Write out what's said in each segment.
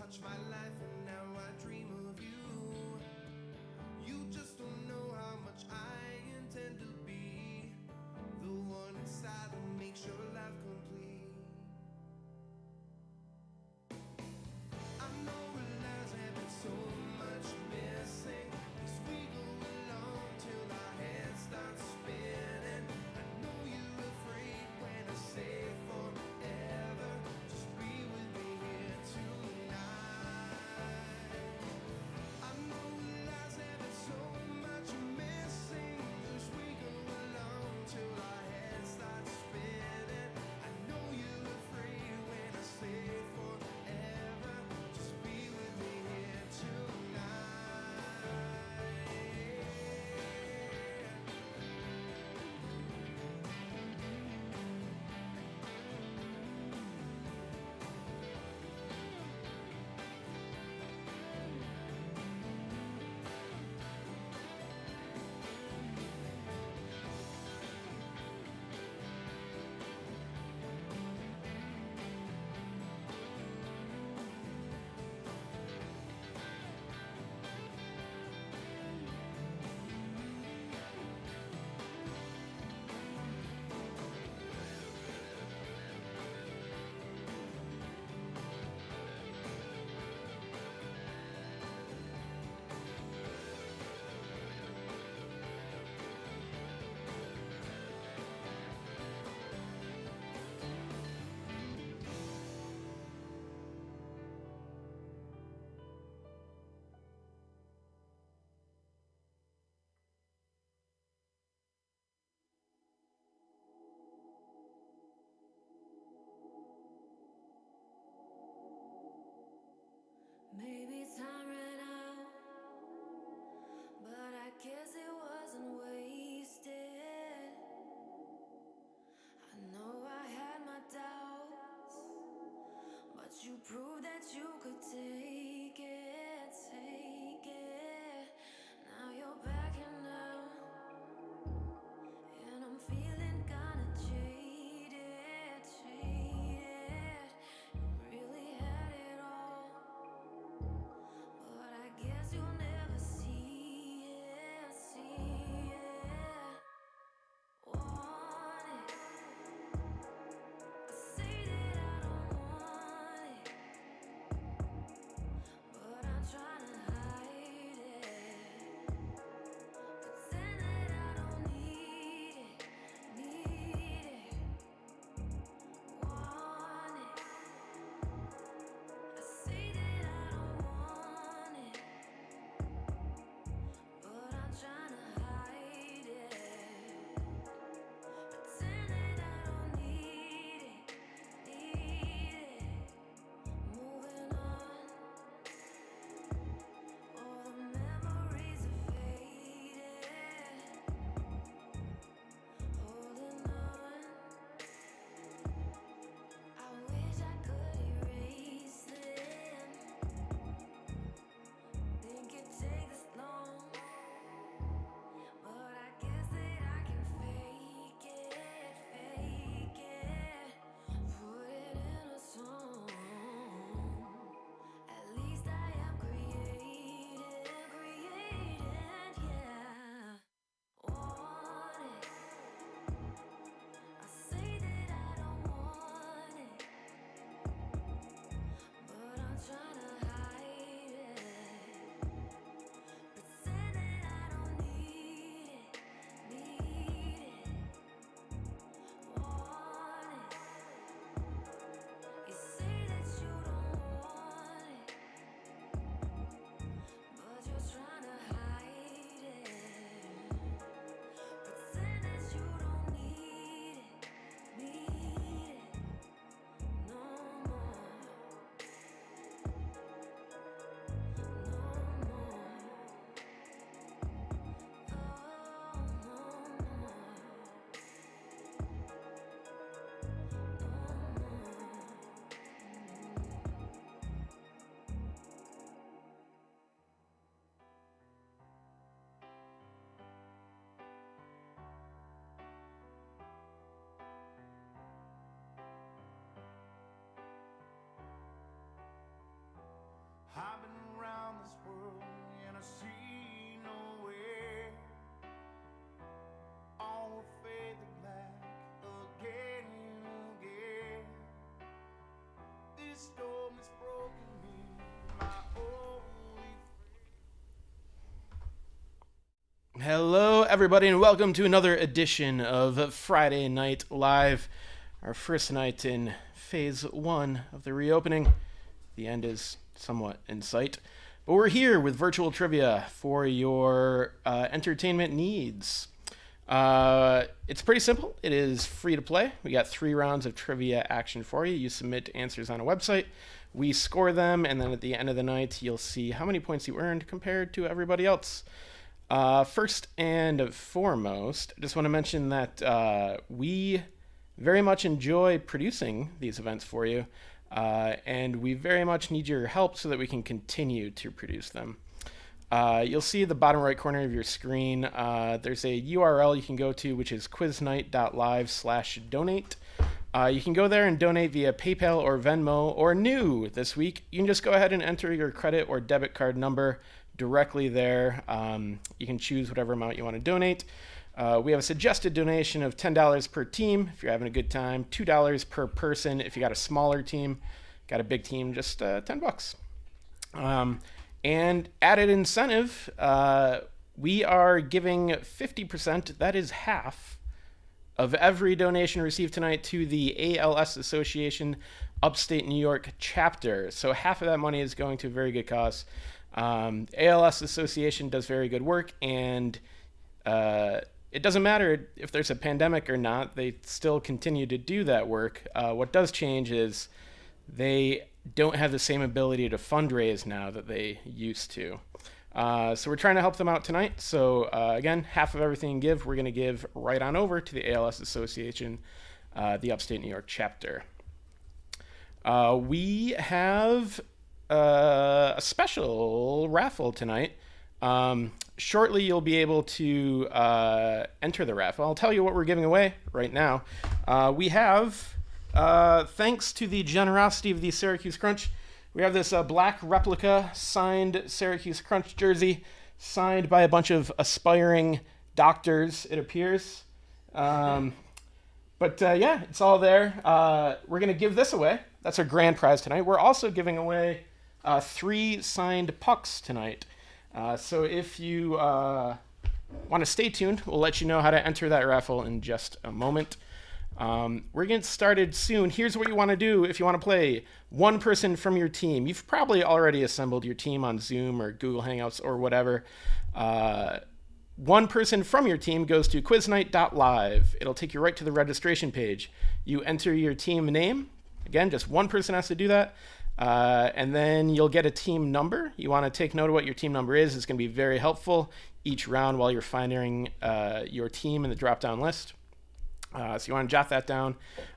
touch my life, and now I dream of you. You just don't know how much I intend to be the one inside that makes your life complete. I know realize there's so much missing as we go along till our heads start spinning. I know you're afraid when I say forever. Just be with me here tonight. I know realize there's so much missing as we go along till our heads start spinning. I know you're afraid when I say forever. Just be with me here Maybe time ran out, but I guess it wasn't wasted. I know I had my doubts, but you proved that you could take it, take it. Now you're backing down, and I'm feeling kinda jaded, jaded. You really had it all, but I guess you'll never see it, see it. Want it? I say that I don't want it. everybody, and welcome to another edition of Friday Night Live, our first night in phase 1 of the reopening. The end is somewhat in sight, but we're here with virtual trivia for your entertainment needs. It's pretty simple. It is free to play. We got 3 rounds of trivia action for you. You submit answers on a website. We score them, and then at the end of the night, you'll see how many points you earned compared to everybody else. First and foremost, I just want to mention that we very much enjoy producing these events for you, and we very much need your help so that we can continue to produce them. You'll see the bottom right corner of your screen, there's a URL you can go to, which is quiznight.live/donate. You can go there and donate via PayPal or Venmo, or new this week, you can just go ahead and enter your credit or debit card number directly there. You can choose whatever amount you want to donate. We have a suggested donation of $10 per team if you're having a good time, $2 per person if you got a smaller team. Got a big team, just $10. And added incentive, we are giving 50%, that is half, of every donation received tonight to the ALS Association Upstate New York chapter. So half of that money is going to a very good cause. ALS Association does very good work, and it doesn't matter if there's a pandemic or not, they still continue to do that work. What does change is they don't have the same ability to fundraise now that they used to. So we're trying to help them out tonight. So again, half of everything you give, we're going to give right on over to the ALS Association, the Upstate New York chapter. We have a special raffle tonight. Shortly, you'll be able to enter the raffle. I'll tell you what we're giving away right now. We have, thanks to the generosity of the Syracuse Crunch, we have this black replica signed Syracuse Crunch jersey, signed by a bunch of aspiring doctors, it appears. Yeah, it's all there. We're going to give this away. That's our grand prize tonight. We're also giving away 3 signed pucks tonight. So if you want to stay tuned, we'll let you know how to enter that raffle in just a moment. We're getting started soon. Here's what you want to do if you want to play. One person from your team. You've probably already assembled your team on Zoom or Google Hangouts or whatever. One person from your team goes to quiznight.live. It'll take you right to the registration page. You enter your team name. Again, just one person has to do that. And then you'll get a team number. You want to take note of what your team number is. It's going to be very helpful each round while you're finding your team in the drop-down list. So you want to jot that down.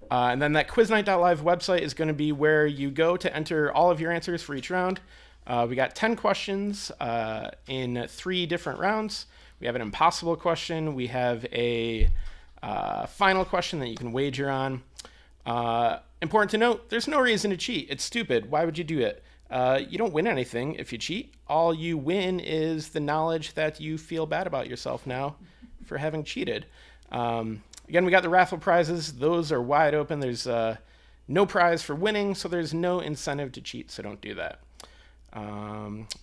And then that quiznight.live website is going to be where you go to enter all of your answers for each round. We got 10 questions in 3 different rounds. We have an impossible question. We have a final question that you can wager on. Important to note, there's no reason to cheat. It's stupid. Why would you do it? You don't win anything if you cheat. All you win is the knowledge that you feel bad about yourself now for having cheated. Again, we got the raffle prizes. Those are wide open. There's no prize for winning, so there's no incentive to cheat, so don't do that.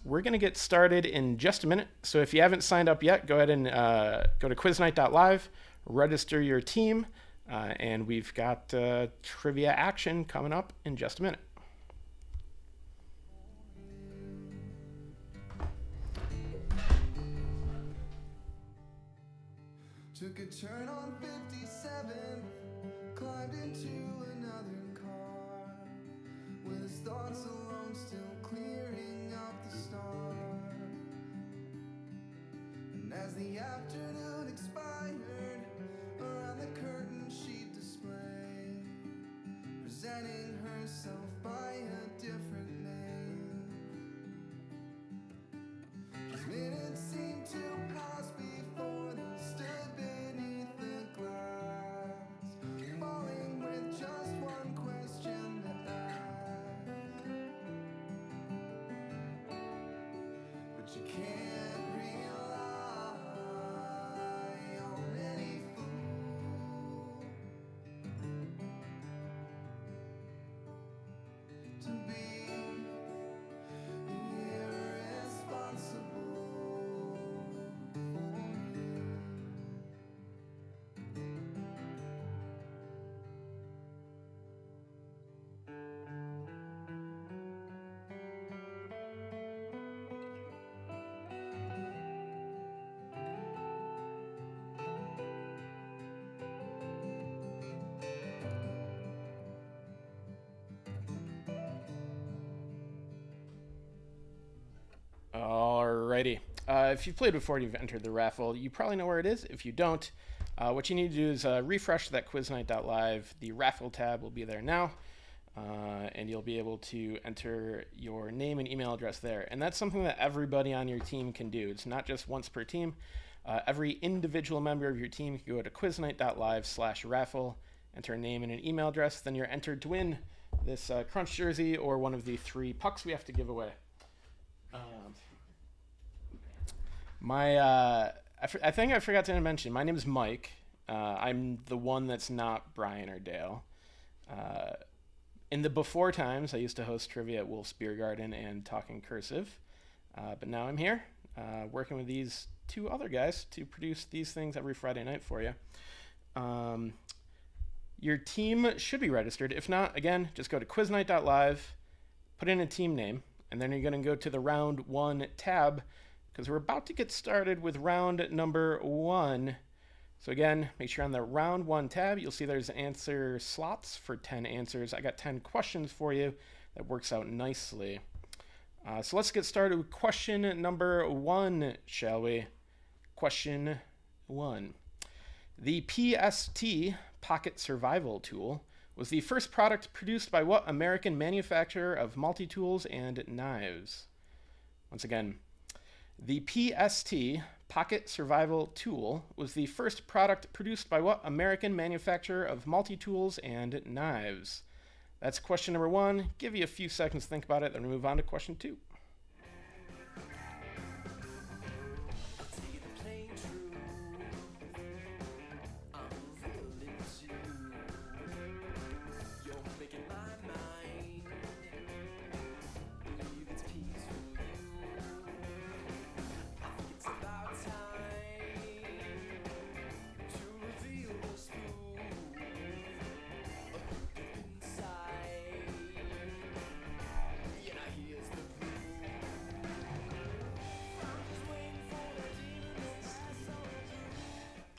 We're going to get started in just a minute. So if you haven't signed up yet, go ahead and go to quiznight.live, register your team, and we've got trivia action coming up in just a minute. Took a turn on 57, climbed into another car, with his thoughts alone still clearing up the star. And as the afternoon expired, around the curtain she'd display, presenting herself by a different name. As minutes seemed to pass before they stood beneath the glass, falling with just one question to ask. But you can't rely on any fool to be irresponsible for you. Alrighty. If you've played before and you've entered the raffle, you probably know where it is. If you don't, what you need to do is refresh that quiznight.live. The raffle tab will be there now, and you'll be able to enter your name and email address there. And that's something that everybody on your team can do. It's not just once per team. Every individual member of your team can go to quiznight.live/raffle, enter a name and an email address, then you're entered to win this Crunch jersey or one of the 3 pucks we have to give away. I think I forgot to mention, my name is Mike. I'm the one that's not Brian or Dale. In the before times, I used to host trivia at Wolf's Beer Garden and Talking Cursive. But now I'm here, working with these 2 other guys to produce these things every Friday night for you. Your team should be registered. If not, again, just go to quiznight.live, put in a team name, and then you're going to go to the round 1 tab, because we're about to get started with round number 1. So again, make sure on the round 1 tab, you'll see there's answer slots for 10 answers. I got 10 questions for you. That works out nicely. So let's get started with question number 1, shall we? Question 1. The PST, Pocket Survival Tool, was the first product produced by what American manufacturer of multi-tools and knives? Once again, the PST, Pocket Survival Tool, was the first product produced by what American manufacturer of multi-tools and knives? That's question number 1. Give you a few seconds to think about it, then we move on to question 2.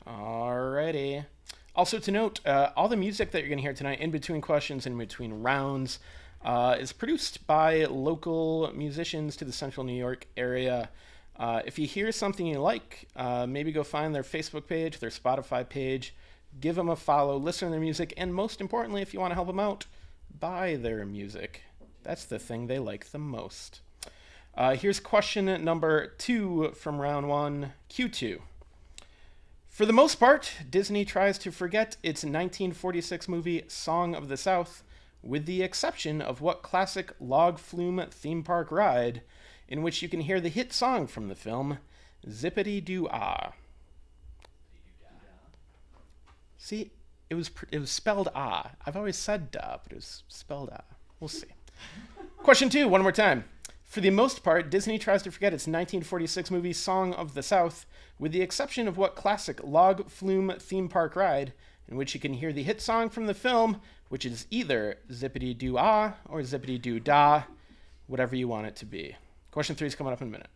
Alrighty. Also to note, all the music that you're going to hear tonight in between questions and in between rounds is produced by local musicians to the central New York area. If you hear something you like, maybe go find their Facebook page, their Spotify page, give them a follow, listen to their music, and most importantly, if you want to help them out, buy their music. That's the thing they like the most. Here's question number 2 from round 1, Q2. For the most part, Disney tries to forget its 1946 movie Song of the South, with the exception of what classic log flume theme park ride, in which you can hear the hit song from the film, Zippity-Doo-Ah. See, it was spelled ah. I've always said da, but it was spelled ah. We'll see. Question 2, one more time. For the most part, Disney tries to forget its 1946 movie Song of the South, with the exception of what classic log flume theme park ride, in which you can hear the hit song from the film, which is either Zippity-Doo-Ah or Zippity-Doo-Dah, whatever you want it to be. Question 3 is coming up in a minute.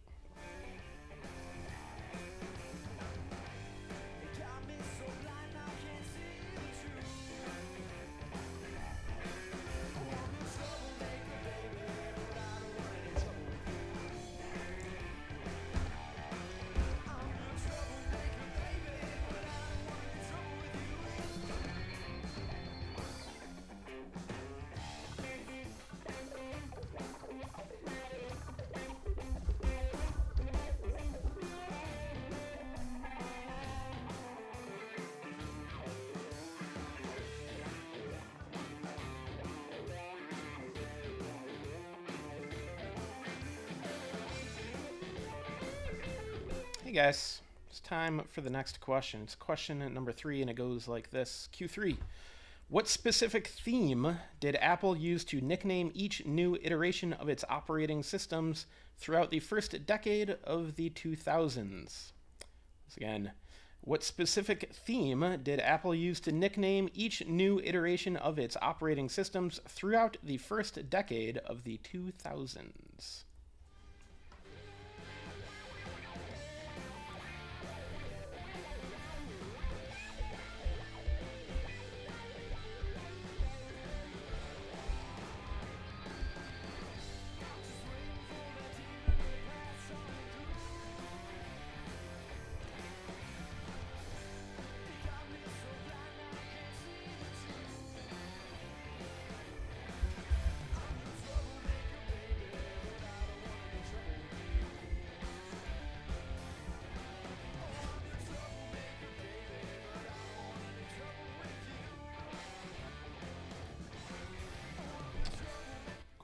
Hey guys, it's time for the next question. It's question number 3, and it goes like this. Q3. What specific theme did Apple use to nickname each new iteration of its operating systems throughout the first decade of the 2000s? Once again, what specific theme did Apple use to nickname each new iteration of its operating systems throughout the first decade of the 2000s?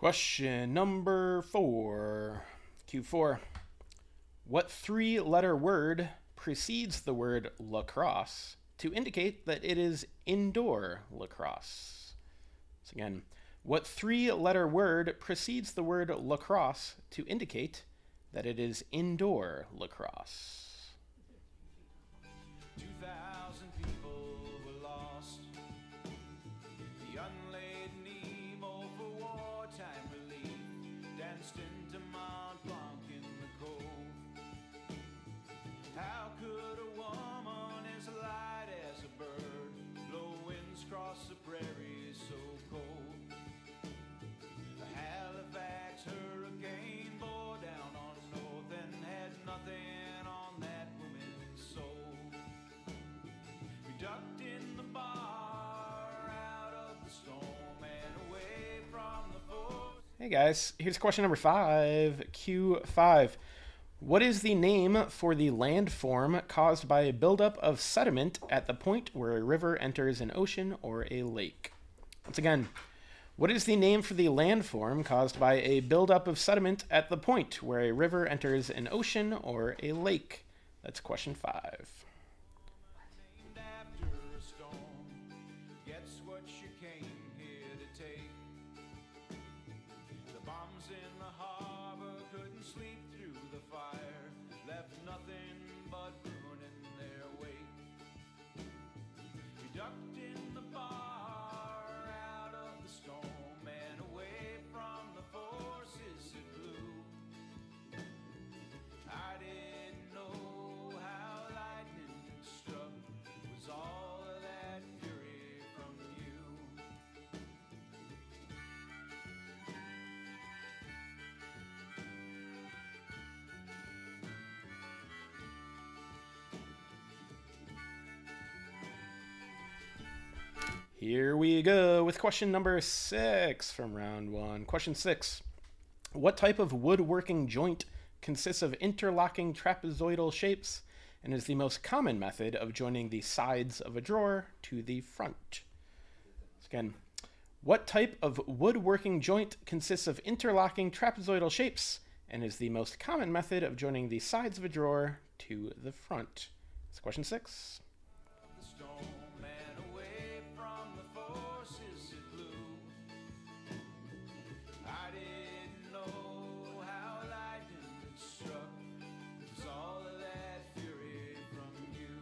Question number 4. Q4. What three-letter word precedes the word lacrosse to indicate that it is indoor lacrosse? So again, what three-letter word precedes the word lacrosse to indicate that it is indoor lacrosse? 2,000 people were lost. The unladen Nemo for wartime relief danced into Mont Blanc in the cove. How could a woman as light as a bird blow winds across the prairies so cold? The Halifax hurricane bore down on north and had nothing on that woman's soul. We ducked in the bar out of the storm and away from the force. Hey guys, here's question number 5, Q5. What is the name for the landform caused by a buildup of sediment at the point where a river enters an ocean or a lake? Once again, what is the name for the landform caused by a buildup of sediment at the point where a river enters an ocean or a lake? That's question 5. Named after a storm, gets what you came here to take. The bombs in the harbor couldn't sleep through the fire, left nothing but ruin in their wake. We ducked in the bar out of the storm and away from the forces that blew. I didn't know how lightning struck was all of that fury from you. Here we go with question number 6 from round 1. Question 6. What type of woodworking joint consists of interlocking trapezoidal shapes and is the most common method of joining the sides of a drawer to the front? So again, what type of woodworking joint consists of interlocking trapezoidal shapes and is the most common method of joining the sides of a drawer to the front? That's question 6. The storm and away from the forces that blew. I didn't know how lightning struck was all of that fury from you.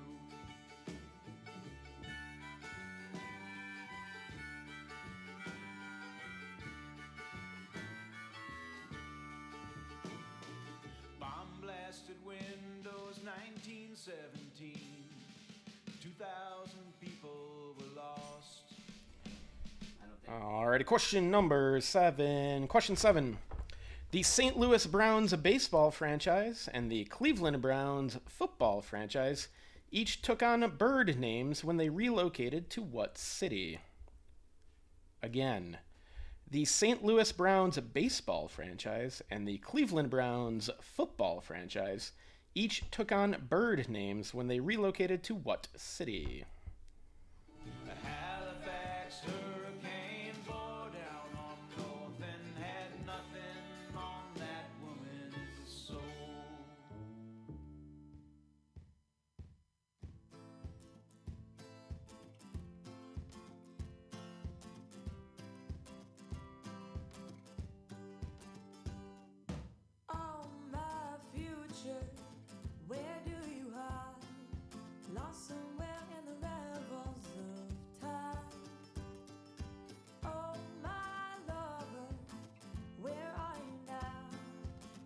Bomb blasted windows 1917. 2,000 people were lost. Alrighty, question number 7. Question 7. The St. Louis Browns baseball franchise and the Cleveland Browns football franchise each took on bird names when they relocated to what city? Again, the St. Louis Browns baseball franchise and the Cleveland Browns football franchise each took on bird names when they relocated to what city? A Halifax hurricane bore down on north and had nothing on that woman's soul. Oh, my future, where do you hide? Lost somewhere in the revels of time. Oh, my lover, where are you now?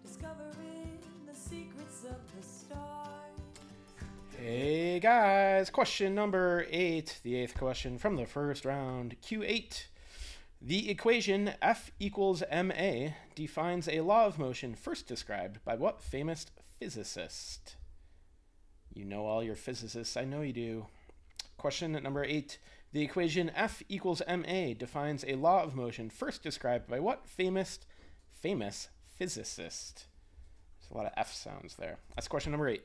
Discovering the secrets of the stars. Hey guys, question number 8, the 8th question from the first round, Q8. The equation F equals ma defines a law of motion first described by what famous physicist? You know all your physicists, I know you do. Question number 8. The equation F equals ma defines a law of motion first described by what famous physicist? There's a lot of F sounds there. That's question number 8.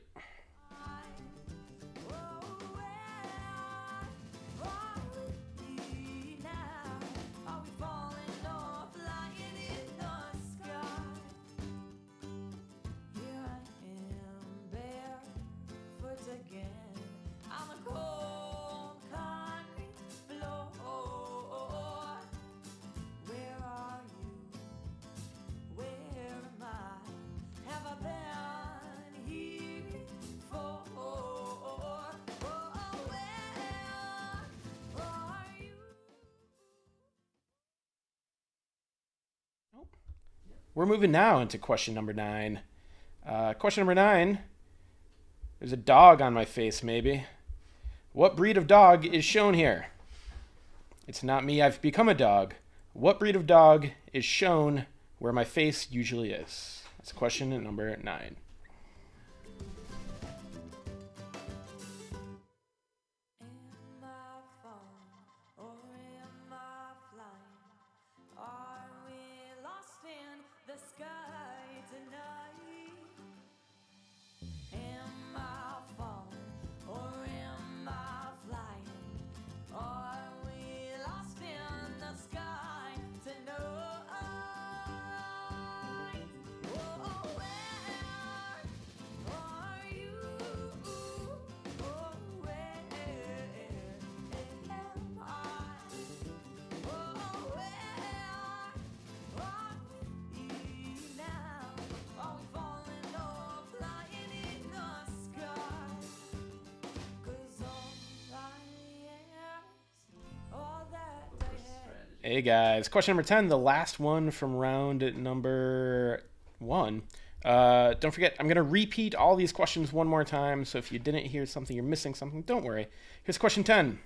We're moving now into question number 9. Question number 9. There's a dog on my face, maybe. What breed of dog is shown here? It's not me, I've become a dog. What breed of dog is shown where my face usually is? That's question number 9. Am I falling or am I flying? Are we lost in the sky tonight? Am I falling or am I flying? Are we lost in the sky tonight? Oh, where are you? Oh, where am I? Oh, where are we now? Are we falling or flying in the sky? 'Cause all I am is all that I have. Hey guys, question number 10, the last one from round number 1. Don't forget, I'm going to repeat all these questions one more time, so if you didn't hear something, you're missing something, don't worry. Here's question 10.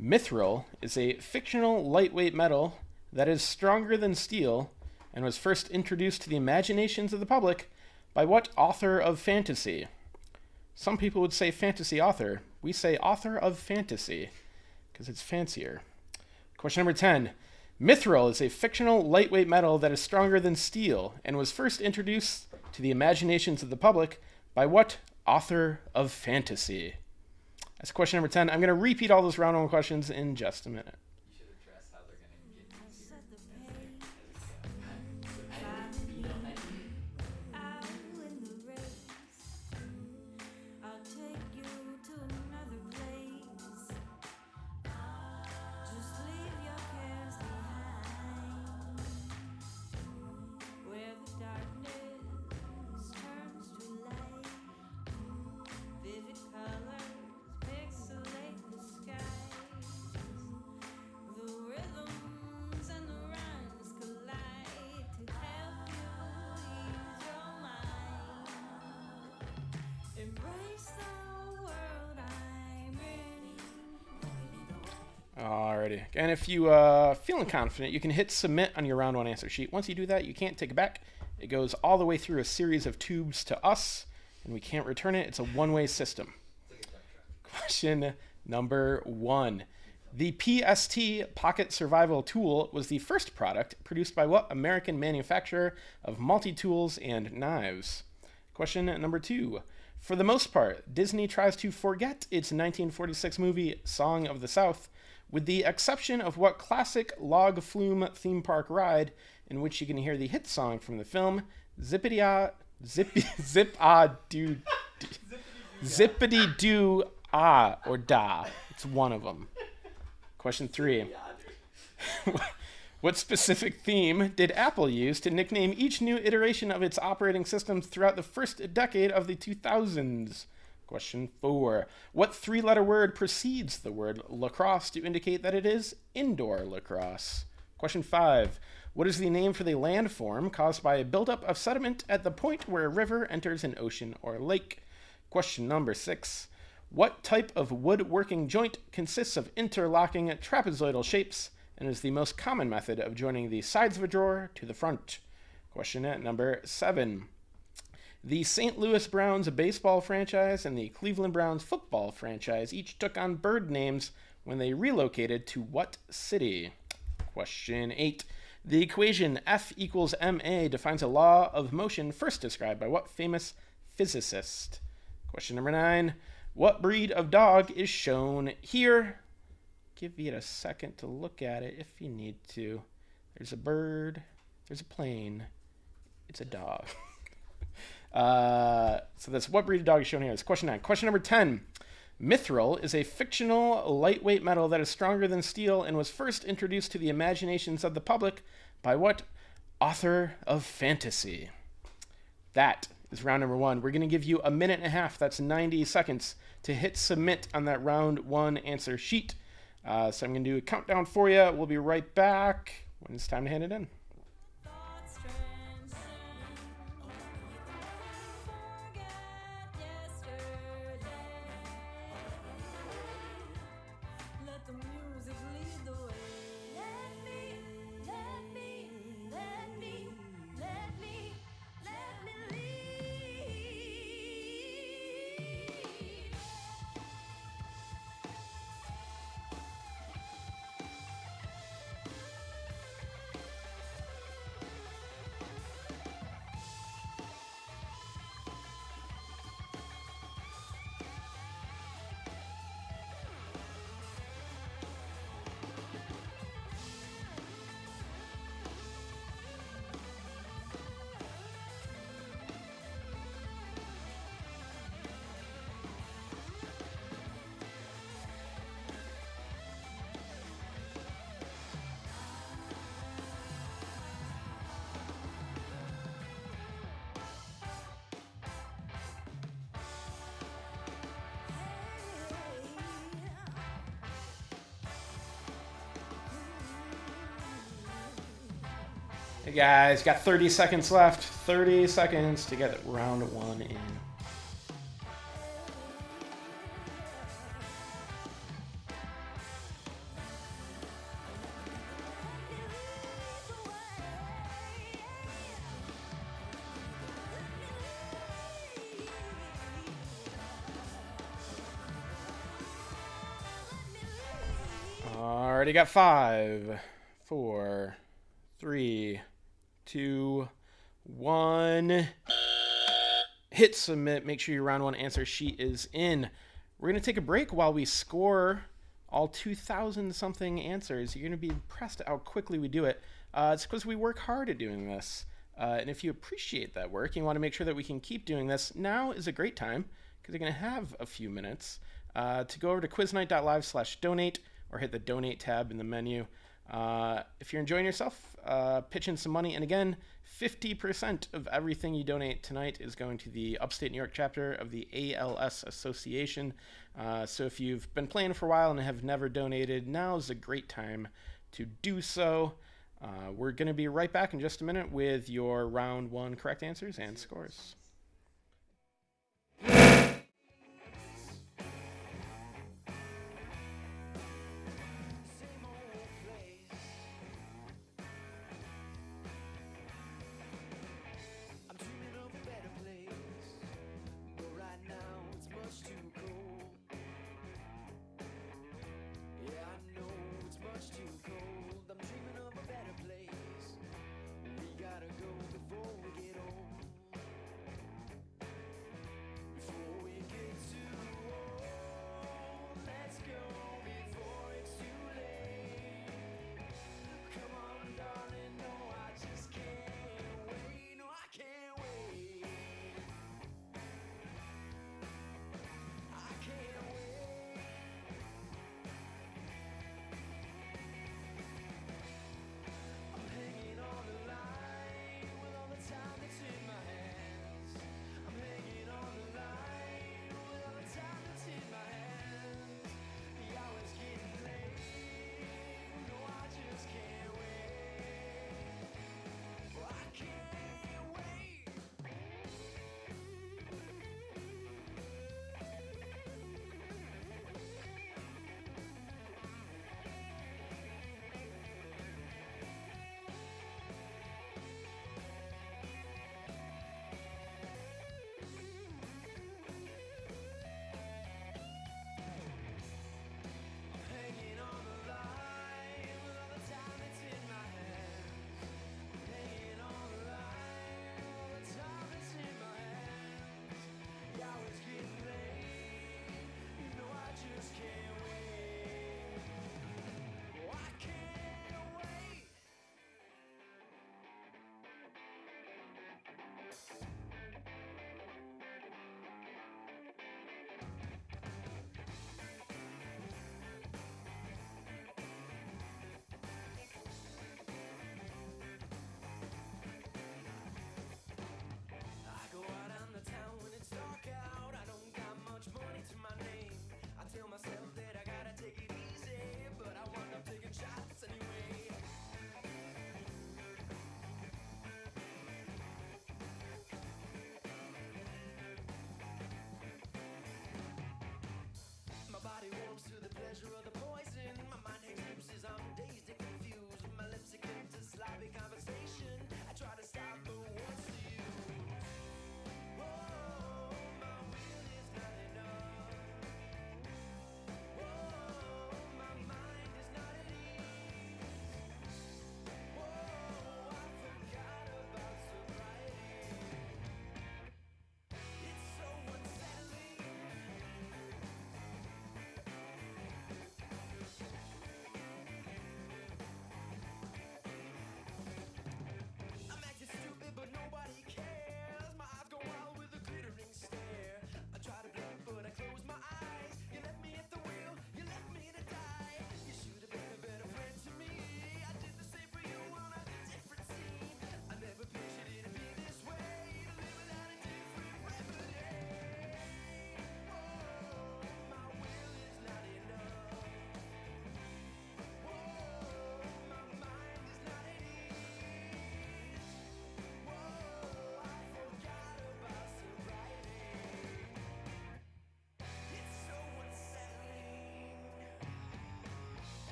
Mithril is a fictional lightweight metal that is stronger than steel and was first introduced to the imaginations of the public by what author of fantasy? Some people would say fantasy author. We say author of fantasy because it's fancier. Question number 10. Mithril is a fictional lightweight metal that is stronger than steel and was first introduced to the imaginations of the public by what author of fantasy? That's question number 10. I'm going to repeat all those round 1 questions in just a minute. You should address how they're going to get you Set the here. out in the race. I'll take you to another place. Just leave your cares behind. Where the darkness turns to light. Vivid colors pixelate the skies. The rhythms and the rhymes collide to help you ease your mind. Embrace the world I'm in. Alrighty. And if you feeling confident, you can hit submit on your round 1 answer sheet. Once you do that, you can't take it back. It goes all the way through a series of tubes to us, and we can't return it. It's a one-way system. Question number 1. The PST Pocket Survival Tool was the first product produced by what American manufacturer of multi-tools and knives? Question number 2. For the most part, Disney tries to forget its 1946 movie Song of the South, with the exception of what classic log flume theme park ride in which you can hear the hit song from the film Zippity-ah, Zippity-doo-ah, or da. It's one of them. Question 3. What specific theme did Apple use to nickname each new iteration of its operating systems throughout the first decade of the 2000s? Question 4. What 3-letter word precedes the word lacrosse to indicate that it is indoor lacrosse? Question 5. What is the name for the landform caused by a buildup of sediment at the point where a river enters an ocean or lake? Question number 6. What type of woodworking joint consists of interlocking trapezoidal shapes and is the most common method of joining the sides of a drawer to the front? Question number 7. The St. Louis Browns baseball franchise and the Cleveland Browns football franchise each took on bird names when they relocated to what city? Question 8. The equation F equals ma defines a law of motion first described by what famous physicist? Question number 9. What breed of dog is shown here? Give it a second to look at it if you need to. There's a bird. There's a plane. It's a dog. So that's what breed of dog is shown here. It's question 9. Question number 10. Mithril is a fictional lightweight metal that is stronger than steel and was first introduced to the imaginations of the public by what author of fantasy? That is round number 1. We're going to give you a minute and a half. That's 90 seconds to hit submit on that round 1 answer sheet. So I'm going to do a countdown for you. We'll be right back when it's time to hand it in. Thoughts strand Hey guys, got 30 seconds left. 30 seconds to get round 1 in. Already got 5, 4, 3, 2, 1. Hit submit. Make sure your round 1 answer sheet is in. We're going to take a break while we score all 2,000 something answers. You're going to be impressed at how quickly we do it. It's because we work hard at doing this. And if you appreciate that work, you want to make sure that we can keep doing this, now is a great time because you're going to have a few minutes to go over to quiznight.live/donate or hit the donate tab in the menu. If you're enjoying yourself, pitch in some money. And again, 50% of everything you donate tonight is going to the Upstate New York chapter of the ALS Association. So if you've been playing for a while and have never donated, now is a great time to do so. We're going to be right back in just a minute with your round 1 correct answers and scores. Same old place. I'm dreaming of a better place, but right now it's much too cold. Yeah, I know it's much too cold. I'm dreaming of a better place. We gotta go before we get old.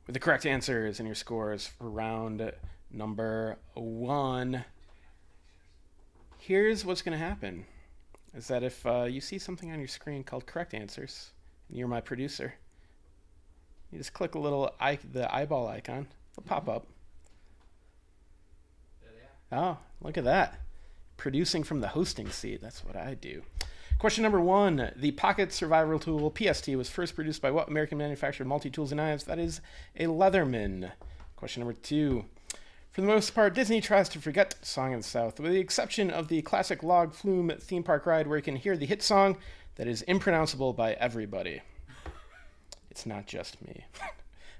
with the correct answers and your scores for round number 1. Here's what's going to happen. Is that if you see something on your screen called correct answers, and you're my producer, you just click a little the eyeball icon. It'll pop up. There they are. Oh, look at that. Producing from the hosting seat. That's what I do. Question number 1. The pocket survival tool PST was first produced by what American manufacturer of multi-tools and knives? That is a Leatherman. Question number 2. For the most part, Disney tries to forget Song of the South, with the exception of the classic log flume theme park ride where you can hear the hit song that is impronounceable by everybody. It's not just me.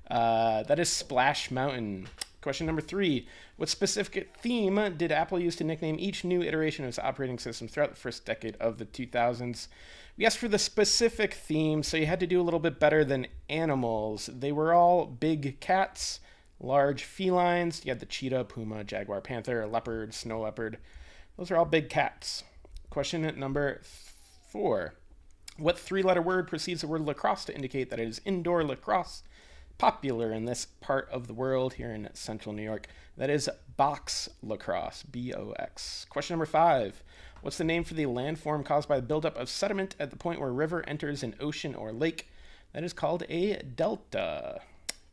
That is Splash Mountain. Question number 3. What specific theme did Apple use to nickname each new iteration of its operating system throughout the first decade of the 2000s? We asked for the specific theme, so you had to do a little bit better than animals. They were all big cats, large felines. You had the cheetah, puma, jaguar, panther, leopard, snow leopard. Those are all big cats. Question number 4. What 3-letter word precedes the word lacrosse to indicate that it is indoor lacrosse? Popular in this part of the world here in central New York. That is box lacrosse, B-O-X. Question number 5. What's the name for the landform caused by the buildup of sediment at the point where a river enters an ocean or lake? That is called a delta.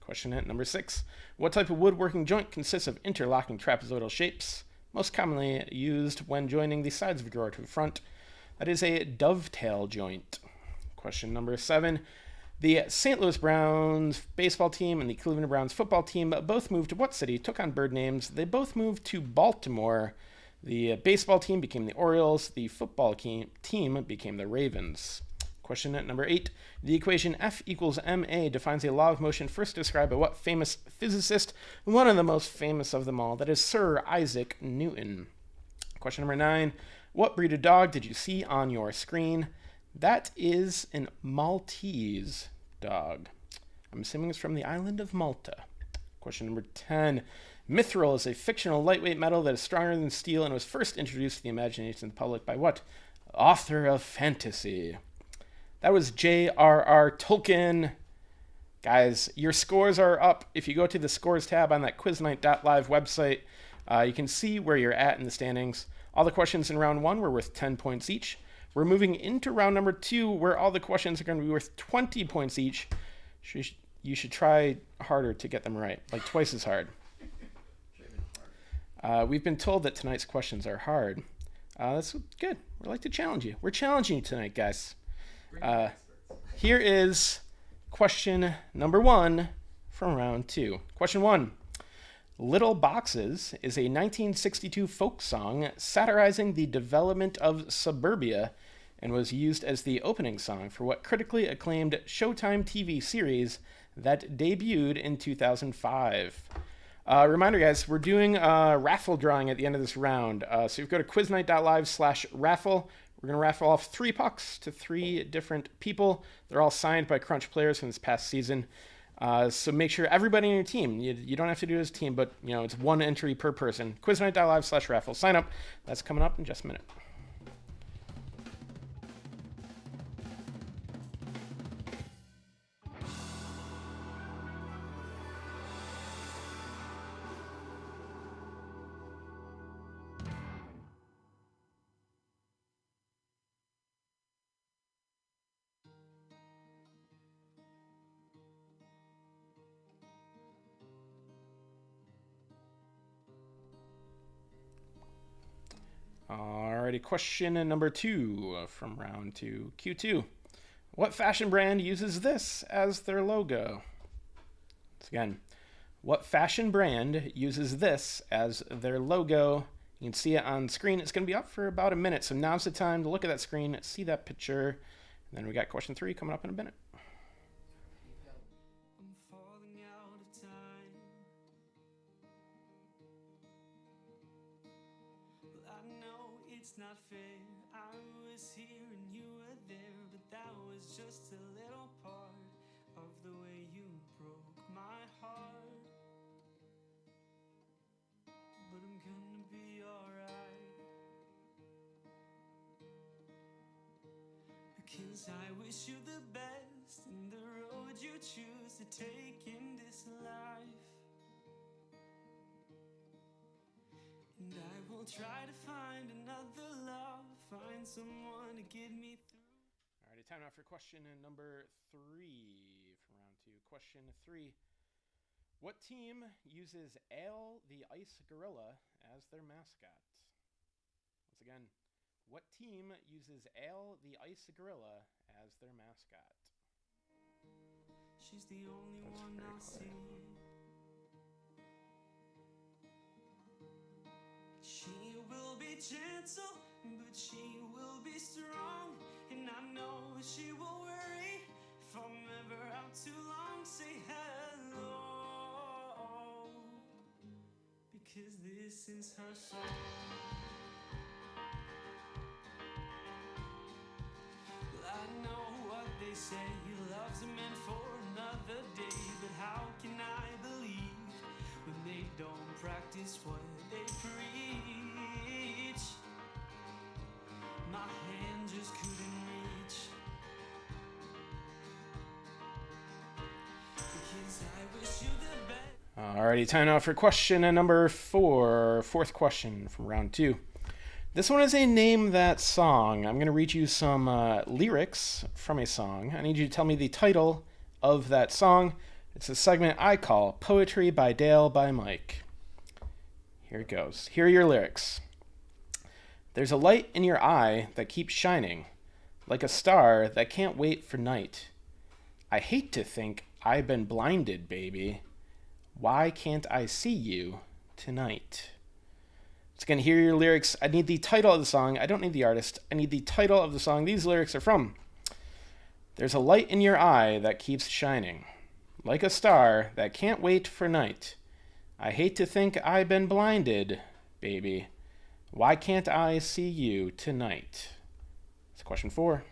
Question number 6. What type of woodworking joint consists of interlocking trapezoidal shapes, most commonly used when joining the sides of a drawer to the front? That is a dovetail joint. Question number 7. The St. Louis Browns baseball team and the Cleveland Browns football team both moved to what city, took on bird names? They both moved to Baltimore. The baseball team became the Orioles. The football team became the Ravens. Question number 8. The equation F equals ma defines a law of motion first described by what famous physicist? One of the most famous of them all. That is Sir Isaac Newton. Question number 9. What breed of dog did you see on your screen? That is an Maltese dog. I'm assuming it's from the island of Malta. Question number 10. Mithril is a fictional lightweight metal that is stronger than steel and was first introduced to the imagination of the public by what? Author of fantasy. That was J.R.R. Tolkien. Guys, your scores are up. If you go to the scores tab on that quiznight.live website, you can see where you're at in the standings. All the questions in round 1 were worth 10 points each. We're moving into round number 2, where all the questions are going to be worth 20 points each. You should try harder to get them right, like twice as hard. We've been told that tonight's questions are hard. That's good. We like to challenge you. We're challenging you tonight, guys. Here is question number 1 from round 2. Question 1. Little Boxes is a 1962 folk song satirizing the development of suburbia and was used as the opening song for what critically acclaimed Showtime TV series that debuted in 2005. Reminder, guys, we're doing a raffle drawing at the end of this round. So if you go to quiznight.live/raffle, we're going to raffle off 3 pucks to 3 different people. They're all signed by Crunch players from this past season. So make sure everybody in your team, you don't have to do it as a team, but it's 1 entry per person. Quiznight.live/raffle. Sign up. That's coming up in just a minute. Alrighty, question number 2 from round 2, Q2. What fashion brand uses this as their logo? Once again, what fashion brand uses this as their logo? You can see it on screen. It's going to be up for about a minute, so now's the time to look at that screen, see that picture, and then we got question 3 coming up in a minute. I'm falling out of time. Well, I know it's not fair. I was here and you were there, but that was just a little part of the way you broke my heart. But I'm gonna be alright, because I wish you the best, and the road would you choose to take in this life? And I will try to find another love, find someone to get me through. Alrighty, time now for question number 3 from round 2. Question 3. What team uses Ale the Ice Gorilla as their mascot? Once again, what team uses Ale the Ice Gorilla as their mascot? She's the only That's one very I'll clear. see. She will be gentle, but she will be strong. And I know she will worry if I'm ever out too long. Say hello, because this is her song. Well, I know what they say, love's meant for another day. But how can I believe when they don't practice what they preach? My hand just couldn't reach, because I wish you the best. Alrighty, time now for question number 4. Fourth question from round 2. This one is a Name That Song. I'm going to read you some lyrics from a song. I need you to tell me the title of that song. It's a segment I call Poetry by Dale by Mike. Here it goes. Here are your lyrics. There's a light in your eye that keeps shining, like a star that can't wait for night. I hate to think I've been blinded, baby. Why can't I see you tonight? So again, hear your lyrics. I need the title of the song. I don't need the artist. I need the title of the song these lyrics are from. There's a light in your eye that keeps shining, like a star that can't wait for night. I hate to think I've been blinded, baby. Why can't I see you tonight? That's question 4.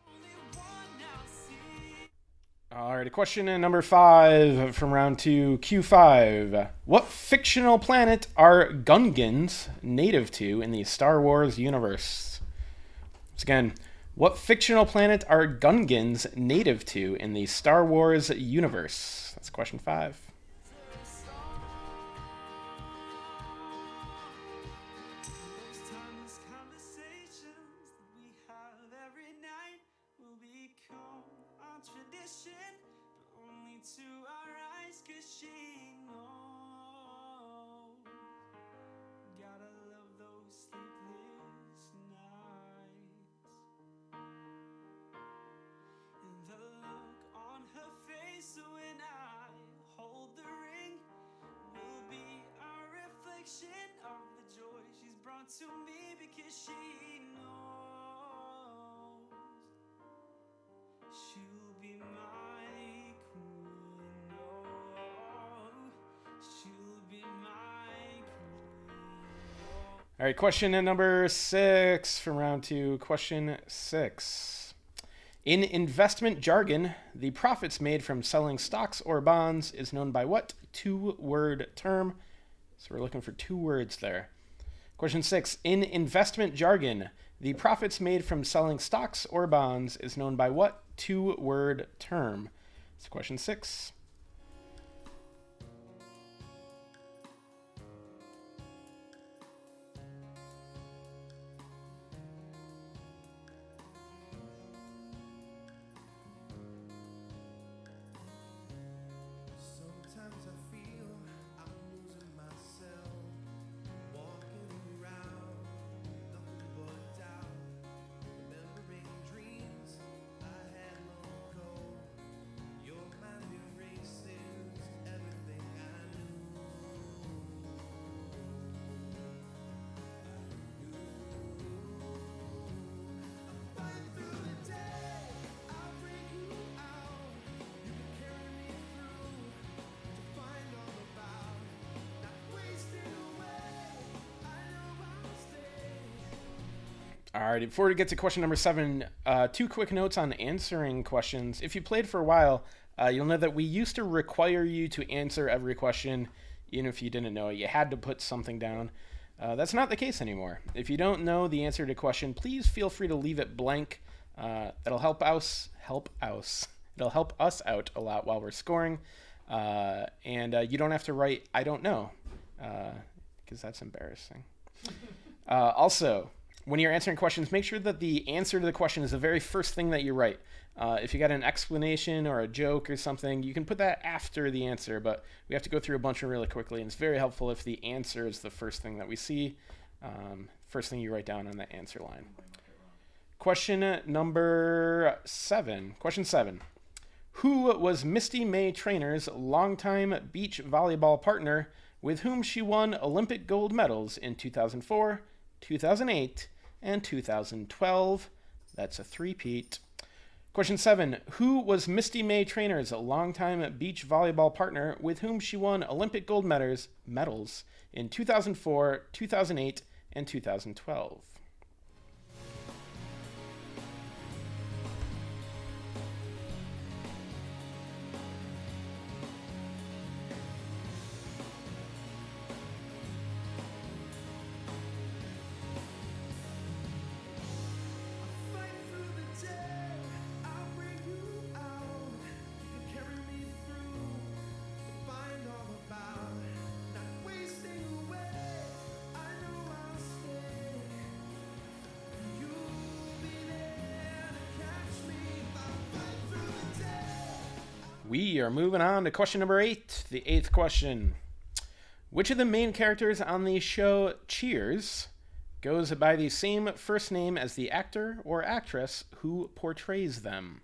Only one I'll see. Alrighty, question number 5 from round 2, Q5. What fictional planet are Gungans native to in the Star Wars universe? Once again, what fictional planet are Gungans native to in the Star Wars universe? That's question 5. Those timeless conversations that we have every night will become our tradition, but only to our eyes, 'cause she knows. Gotta love those sleepless nights, and the look on her face when I hold the ring will be a reflection of the joy she's brought to me, because she knows she'll be my queen. Oh, she'll be my queen. Oh. Alright, question number 6 from round 2. Question 6. In investment jargon, the profits made from selling stocks or bonds is known by what 2-word term? So we're looking for 2 words there. Question 6. In investment jargon, the profits made from selling stocks or bonds is known by what 2-word term? It's question 6. Sometimes I feel I'm losing myself, walking around, nothing but doubt, remembering dreams I had long ago. You're my new rain. All right, before we get to question number 7, 2 quick notes on answering questions. If you played for a while, you'll know that we used to require you to answer every question, even if you didn't know it. You had to put something down. That's not the case anymore. If you don't know the answer to a question, please feel free to leave it blank. That'll help us. It'll help us out a lot while we're scoring. And you don't have to write "I don't know," because that's embarrassing. Also, when you're answering questions, make sure that the answer to the question is the very first thing that you write. If you got an explanation or a joke or something, you can put that after the answer, but we have to go through a bunch of really quickly, and it's very helpful if the answer is the first thing that we see, first thing you write down on the answer line. Question number 7. Question 7. Who was Misty May Trainor's longtime beach volleyball partner with whom she won Olympic gold medals in 2004, 2008, and 2012? That's a three-peat. Question 7. Who was Misty May Trainor's longtime beach volleyball partner with whom she won Olympic gold medals in 2004, 2008, and 2012? Fight through the day, I'll bring you out. You can carry me through to find all about. Not wasting away, I know I'll stay. You'll be there to catch me if I fight through the day. We are moving on to question number 8, the 8th question. Which of the main characters on the show Cheers goes by the same first name as the actor or actress who portrays them?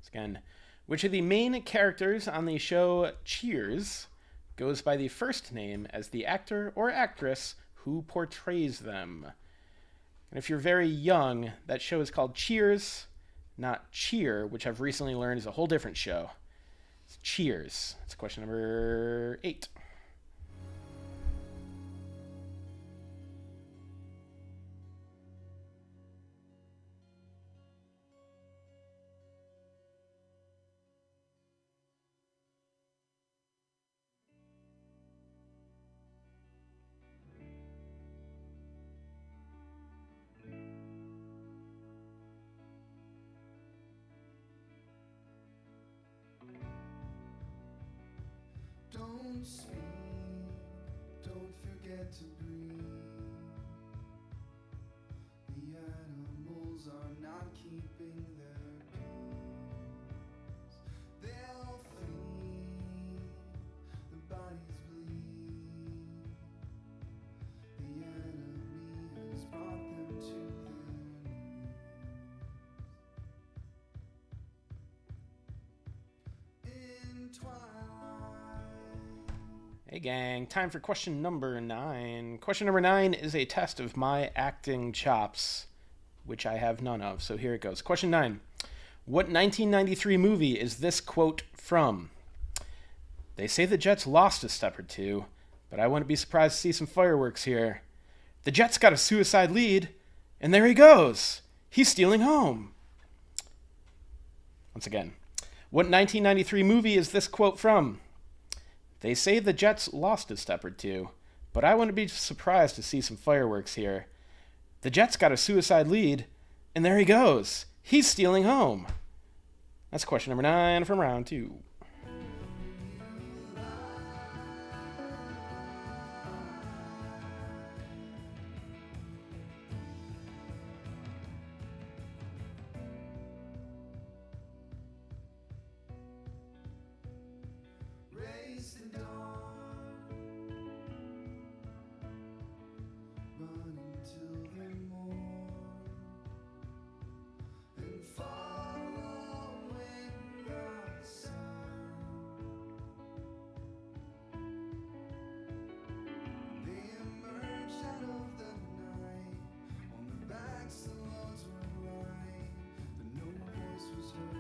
So again, which of the main characters on the show Cheers goes by the first name as the actor or actress who portrays them? And if you're very young, that show is called Cheers, not Cheer, which I've recently learned is a whole different show. It's Cheers. That's question number 8. Don't speak, don't forget to breathe. The animals are not keeping their peace. They'll flee, the bodies bleed. The enemy has brought them to their knees. In twilight. Hey gang, time for question number 9. Question number 9 is a test of my acting chops, which I have none of, so here it goes. Question 9. What 1993 movie is this quote from? They say the Jets lost a step or two, but I wouldn't be surprised to see some fireworks here. The Jets got a suicide lead, and there he goes. He's stealing home. Once again, what 1993 movie is this quote from? They say the Jets lost a step or two, but I wouldn't be surprised to see some fireworks here. The Jets got a suicide lead, and there he goes. He's stealing home. That's question number 9 from round 2. Race the dawn, run until the morn, and following the sun. They emerged out of the night, on their backs the loads were light, but no voice was heard,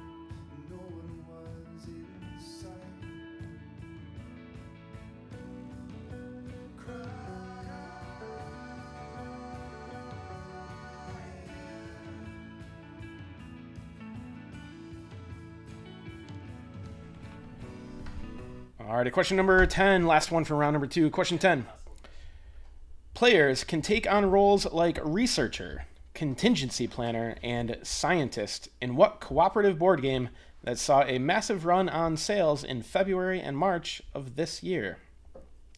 and no one was in sight. Alrighty, question number 10. Last one for round number 2. Question 10. Players can take on roles like researcher, contingency planner, and scientist in what cooperative board game that saw a massive run on sales in February and March of this year?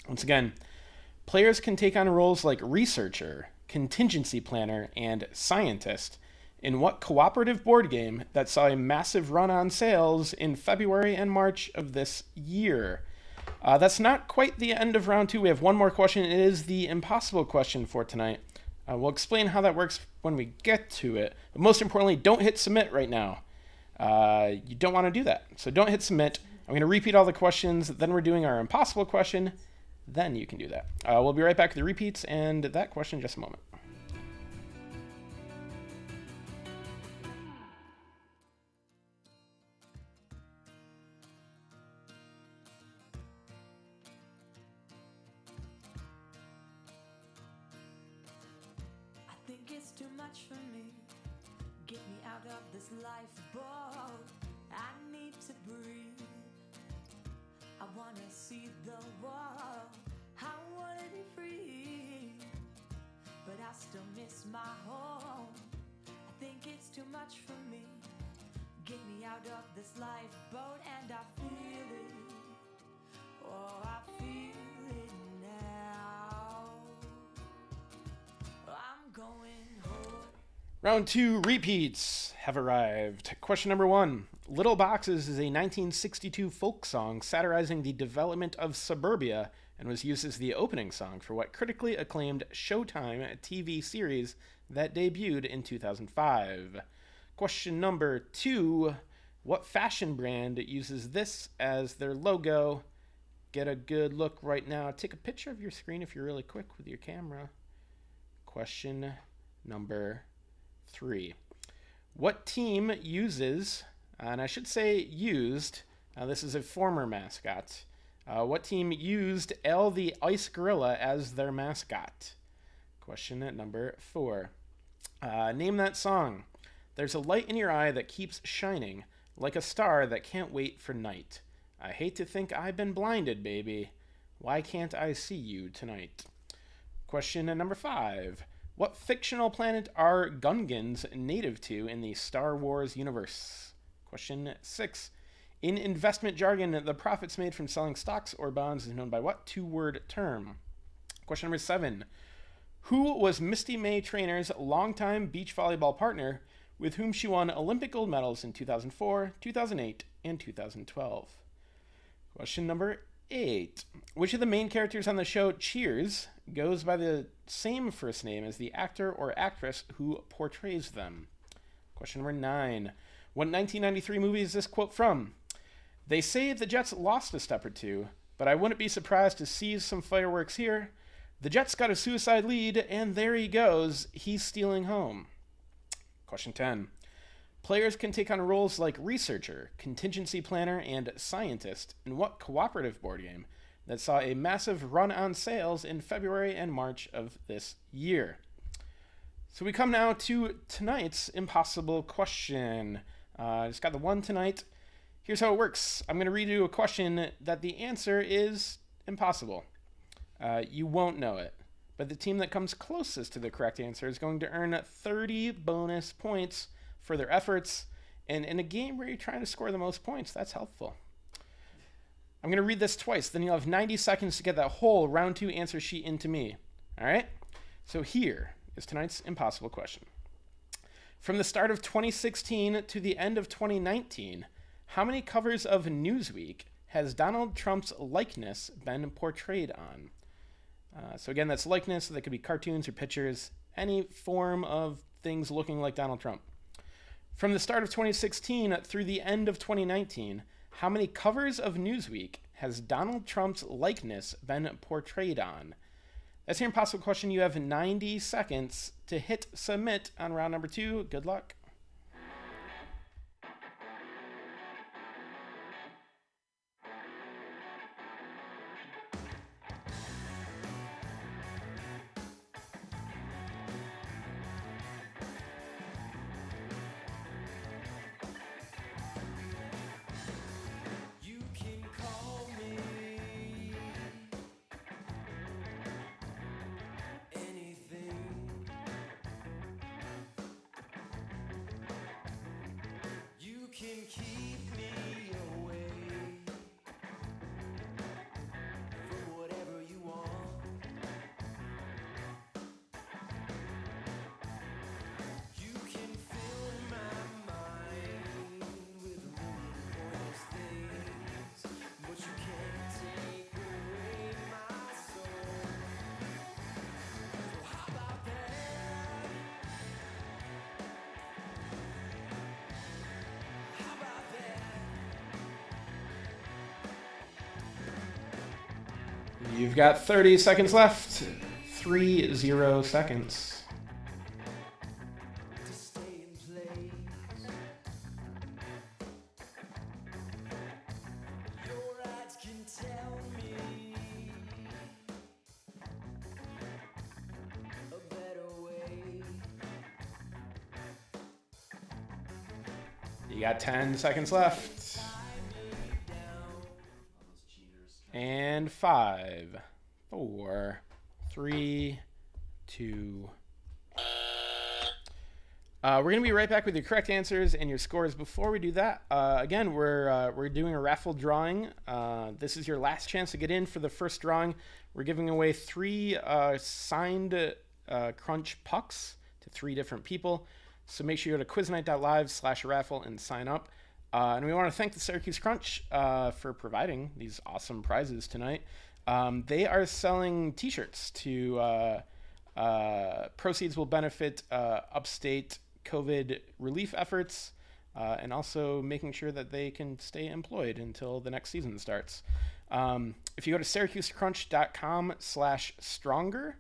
Once again, players can take on roles like researcher, contingency planner, and scientist in what cooperative board game that saw a massive run on sales in February and March of this year? That's not quite the end of round 2. We have one more question. It is the impossible question for tonight. We'll explain how that works when we get to it. But most importantly, don't hit submit right now. You don't want to do that. So don't hit submit. I'm going to repeat all the questions. Then we're doing our impossible question. Then you can do that. We'll be right back with the repeats and that question in just a moment. I think it's too much for me. Get me out of this lifeboat. I need to breathe. I wanna see the world. I wanna be free. But I still miss my home. I think it's too much for me. Get me out of this lifeboat and I feel it. Oh, I feel it now. I'm going home. Round 2 repeats have arrived. Question number 1. Little Boxes is a 1962 folk song satirizing the development of suburbia and was used as the opening song for what critically acclaimed Showtime TV series that debuted in 2005. Question number 2. What fashion brand uses this as their logo? Get a good look right now. Take a picture of your screen if you're really quick with your camera. Question number 3. What team uses, and I should say used, this is a former mascot. What team used El the Ice Gorilla as their mascot? Question number 4. Name that song. There's a light in your eye that keeps shining, like a star that can't wait for night. I hate to think I've been blinded, baby. Why can't I see you tonight? Question number 5. What fictional planet are Gungans native to in the Star Wars universe? Question 6. In investment jargon, the profits made from selling stocks or bonds is known by what 2-word term? Question number 7. Who was Misty May Trainor's longtime beach volleyball partner with whom she won Olympic gold medals in 2004, 2008, and 2012? Question number 8. Which of the main characters on the show Cheers goes by the same first name as the actor or actress who portrays them? Question number 9. What 1993 movie is this quote from? They say the Jets lost a step or two, but I wouldn't be surprised to see some fireworks here. The Jets got a suicide lead, and there he goes. He's stealing home. Question 10. Players can take on roles like researcher, contingency planner, and scientist in what cooperative board game that saw a massive run on sales in February and March of this year? So we come now to tonight's impossible question. I just got the one tonight. Here's how it works. I'm going to read you a question that the answer is impossible. You won't know it, but the team that comes closest to the correct answer is going to earn 30 bonus points for their efforts. And in a game where you're trying to score the most points, that's helpful. I'm going to read this twice. Then you'll have 90 seconds to get that whole round 2 answer sheet into me. All right? So here is tonight's impossible question. From the start of 2016 to the end of 2019, how many covers of Newsweek has Donald Trump's likeness been portrayed on? So again, that's likeness. So that could be cartoons or pictures, any form of things looking like Donald Trump. From the start of 2016 through the end of 2019, how many covers of Newsweek has Donald Trump's likeness been portrayed on? That's your impossible question. You have 90 seconds to hit submit on round number 2. Good luck. You can call me keep me away from whatever you want. You can fill my mind with a million pointless things, but you can't take away my soul. So how about that? How about that? You've got 30 seconds left. 30 seconds. To stay in place. Your eyes can tell me a better way. You got 10 seconds left. All those cheaters. And 5, 4, 3, 2. We're going to be right back with your correct answers and your scores. Before we do that, again, we're doing a raffle drawing. This is your last chance to get in for the first drawing. We're giving away 3 signed Crunch pucks to 3 different people. So make sure you go to quiznight.live/raffle and sign up. And we want to thank the Syracuse Crunch for providing these awesome prizes tonight. They are selling t-shirts to proceeds will benefit upstate COVID relief efforts and also making sure that they can stay employed until the next season starts. If you go to syracusecrunch.com/stronger,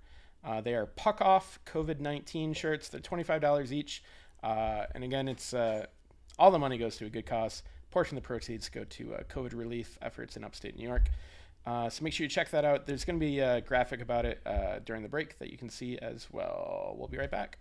they are puck off COVID-19 shirts. They're $25 each. And again, it's all the money goes to a good cause. A portion of the proceeds go to COVID relief efforts in upstate New York. So make sure you check that out. There's going to be a graphic about it during the break that you can see as well. We'll be right back.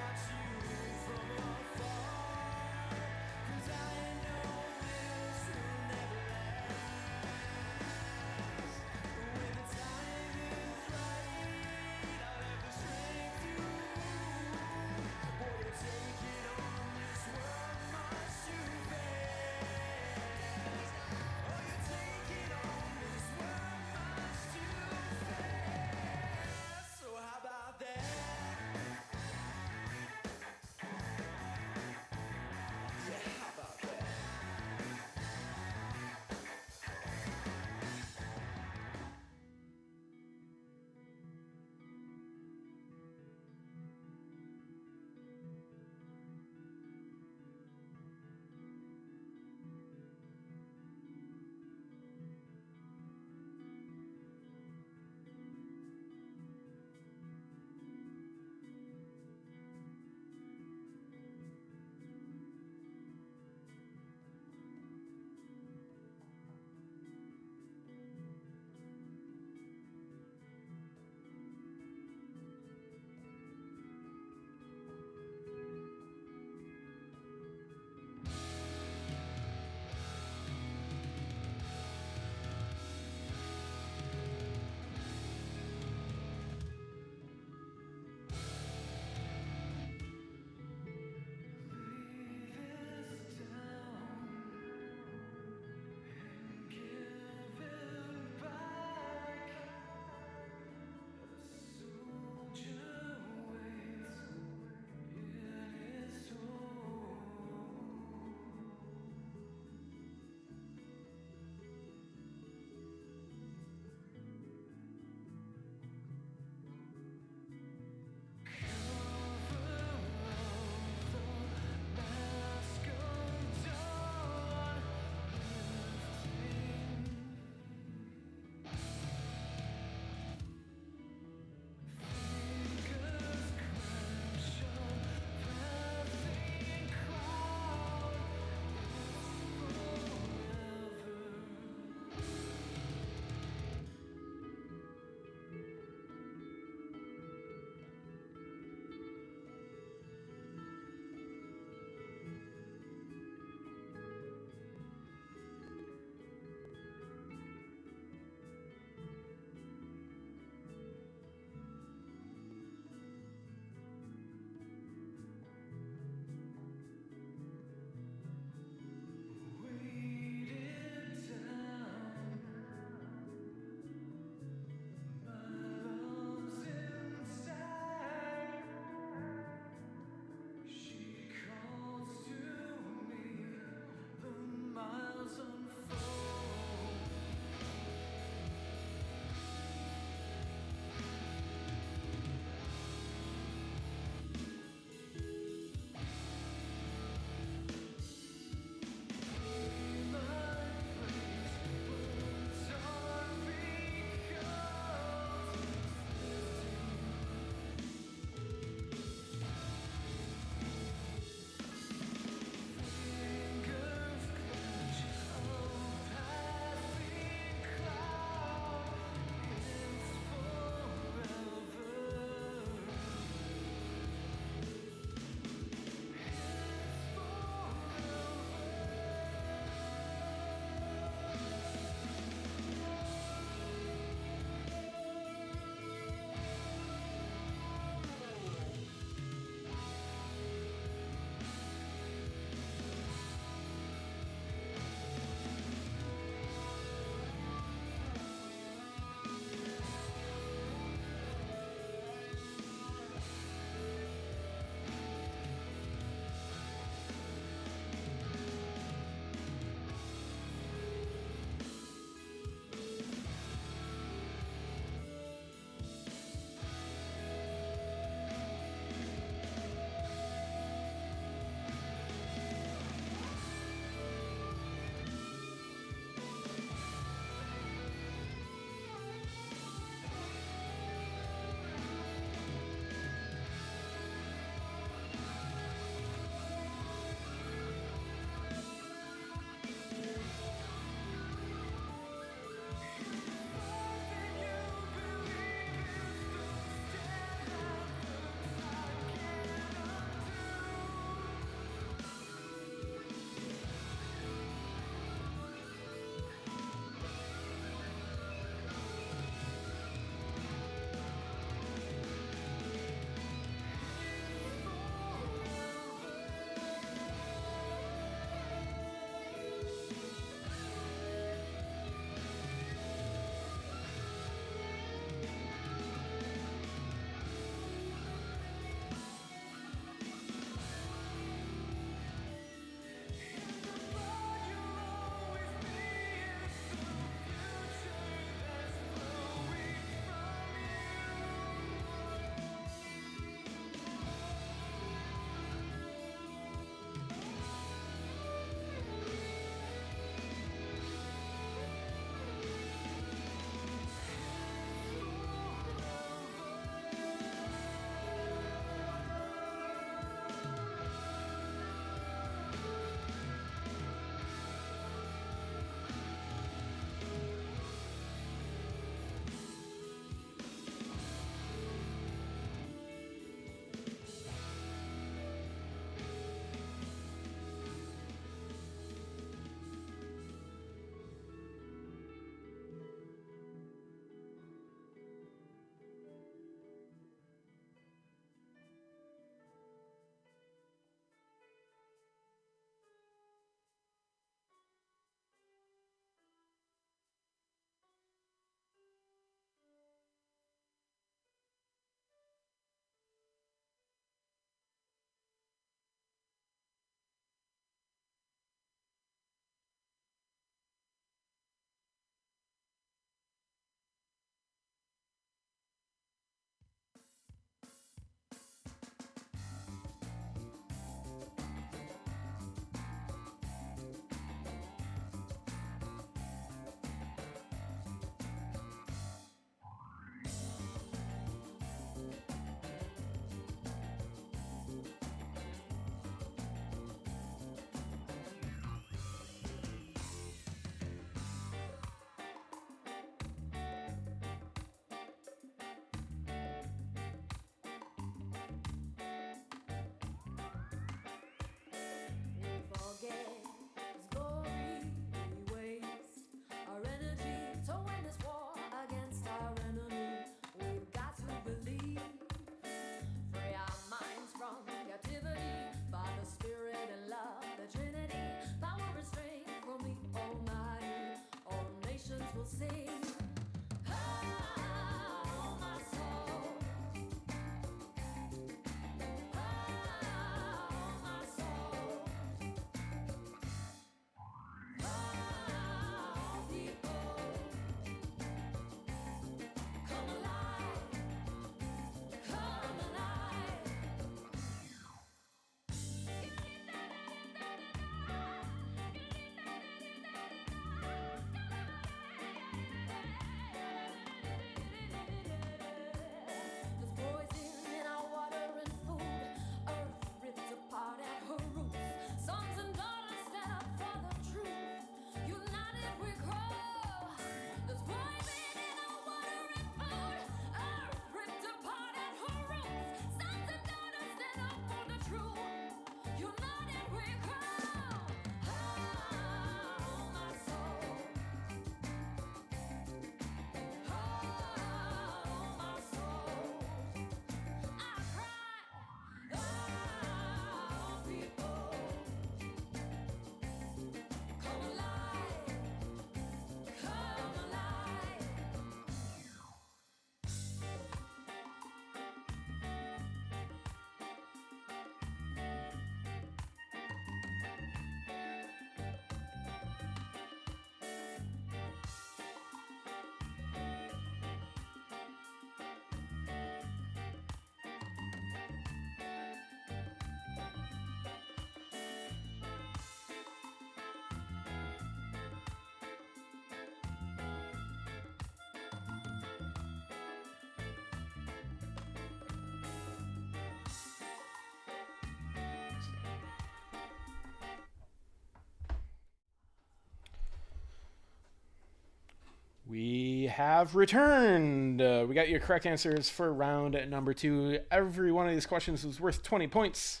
We have returned. We got your correct answers for round number 2. Every one of these questions was worth 20 points.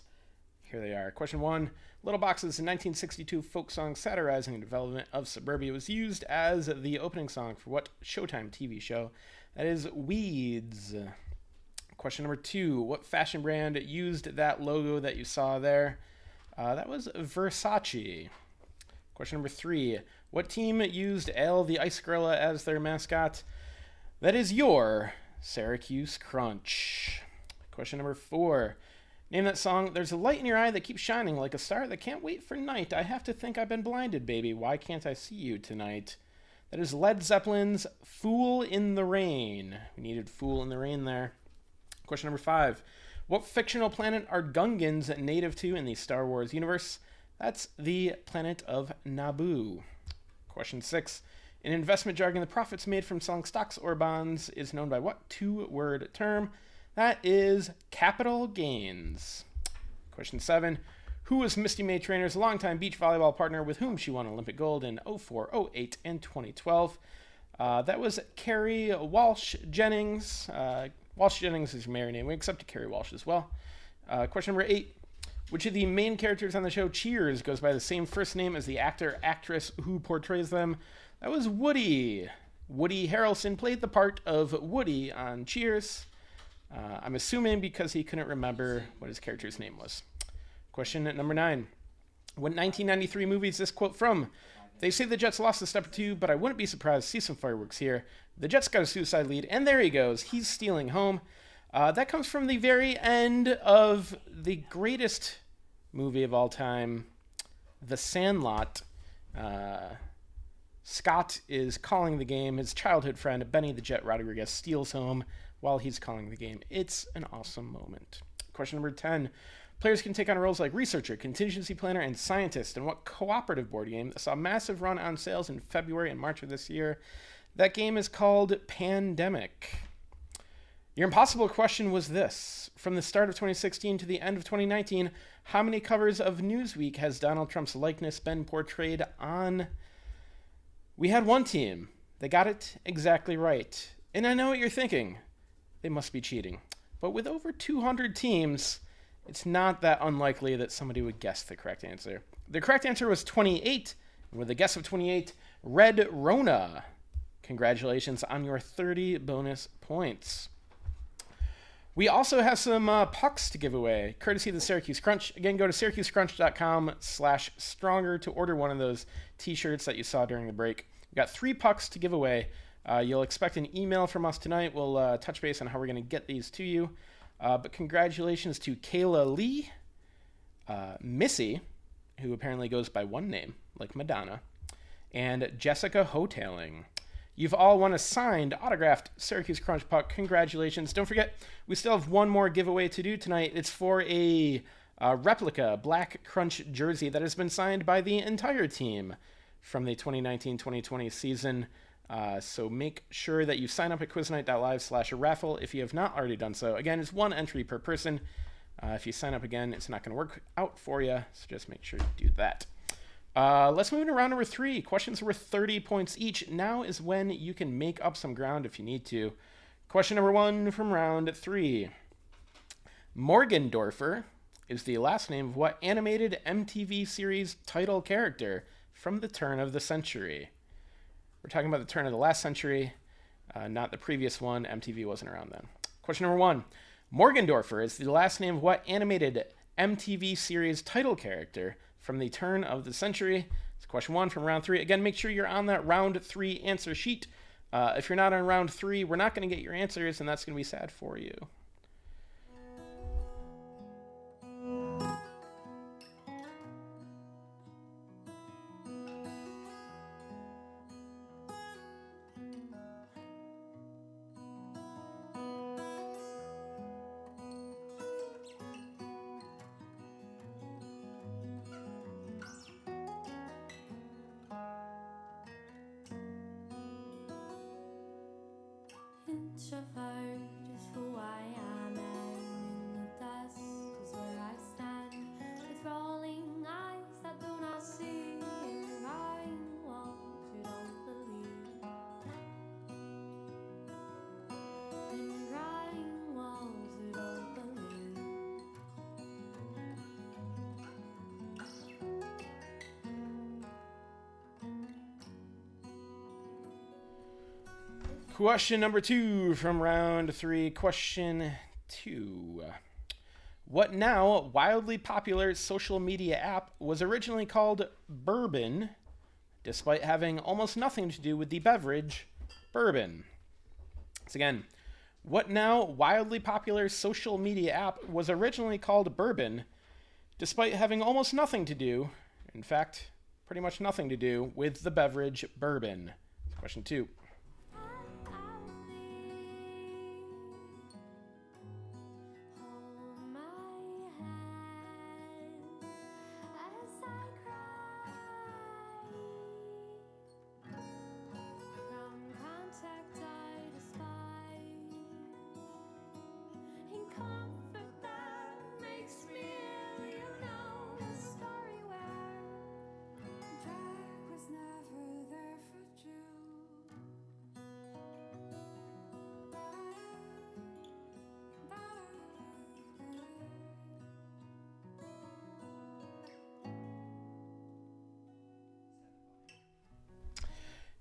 Here they are. Question 1. Little Box's 1962 folk song satirizing the development of suburbia was used as the opening song for what Showtime TV show? That is Weeds. Question number 2. What fashion brand used that logo that you saw there? That was Versace. Question number 3. What team used Ale the Ice Gorilla as their mascot? That is your Syracuse Crunch. Question number 4. Name that song. There's a light in your eye that keeps shining like a star that can't wait for night. I have to think I've been blinded, baby. Why can't I see you tonight? That is Led Zeppelin's Fool in the Rain. We needed Fool in the Rain there. Question number 5. What fictional planet are Gungans native to in the Star Wars universe? That's the planet of Naboo. Question 6. In investment jargon, the profits made from selling stocks or bonds is known by what 2-word term? That is capital gains. Question 7. Who was Misty May Trainor's longtime beach volleyball partner with whom she won Olympic gold in 04, 08, and 2012? That was Carrie Walsh Jennings. Walsh Jennings is her married name. We accepted Carrie Walsh as well. Question number 8. Which of the main characters on the show Cheers goes by the same first name as the actor/actress who portrays them? That was Woody. Woody Harrelson played the part of Woody on Cheers. I'm assuming because he couldn't remember what his character's name was. Question number 9. What 1993 movie is this quote from? They say the Jets lost a step or two, but I wouldn't be surprised to see some fireworks here. The Jets got a suicide lead, and there he goes. He's stealing home. That comes from the very end of the greatest movie of all time, The Sandlot. Scott is calling the game. His childhood friend, Benny the Jet Rodriguez, steals home while he's calling the game. It's an awesome moment. Question number 10. Players can take on roles like researcher, contingency planner, and scientist in what cooperative board game that saw a massive run on sales in February and March of this year? That game is called Pandemic. Your impossible question was this. From the start of 2016 to the end of 2019, how many covers of Newsweek has Donald Trump's likeness been portrayed on? We had one team. They got it exactly right. And I know what you're thinking. They must be cheating. But with over 200 teams, it's not that unlikely that somebody would guess the correct answer. The correct answer was 28. And with a guess of 28, Red Rona. Congratulations on your 30 bonus points. We also have some pucks to give away, courtesy of the Syracuse Crunch. Again, go to syracusecrunch.com/stronger to order one of those t-shirts that you saw during the break. We've got 3 pucks to give away. You'll expect an email from us tonight. We'll touch base on how we're going to get these to you. But congratulations to Kayla Lee, Missy, who apparently goes by one name, like Madonna, and Jessica Hoteling. You've all won a signed, autographed Syracuse Crunch puck. Congratulations. Don't forget, we still have one more giveaway to do tonight. It's for a replica Black Crunch jersey that has been signed by the entire team from the 2019-2020 season. So make sure that you sign up at quiznight.live/raffle if you have not already done so. Again, it's 1 entry per person. If you sign up again, it's not going to work out for you, so just make sure you do that. Let's move into round number 3. Questions worth 30 points each. Now is when you can make up some ground if you need to. Question number 1 from round 3. Morgendorffer is the last name of what animated MTV series title character from the turn of the century? We're talking about the turn of the last century, not the previous one. MTV wasn't around then. Question number 1. Morgendorffer is the last name of what animated MTV series title character from the turn of the century? It's question 1 from round 3. Again, make sure you're on that round 3 answer sheet. If you're not on round 3, we're not going to get your answers, and that's going to be sad for you. Introvert is who I am, and in the dust is where I stand, with rolling eyes that do not see, and crying walls you don't believe. Question number 2 from round 3. Question 2. What now wildly popular social media app was originally called Bourbon, despite having almost nothing to do with the beverage bourbon? Once again, what now wildly popular social media app was originally called Bourbon, despite having almost nothing to do, in fact, pretty much nothing to do, with the beverage bourbon? Question 2.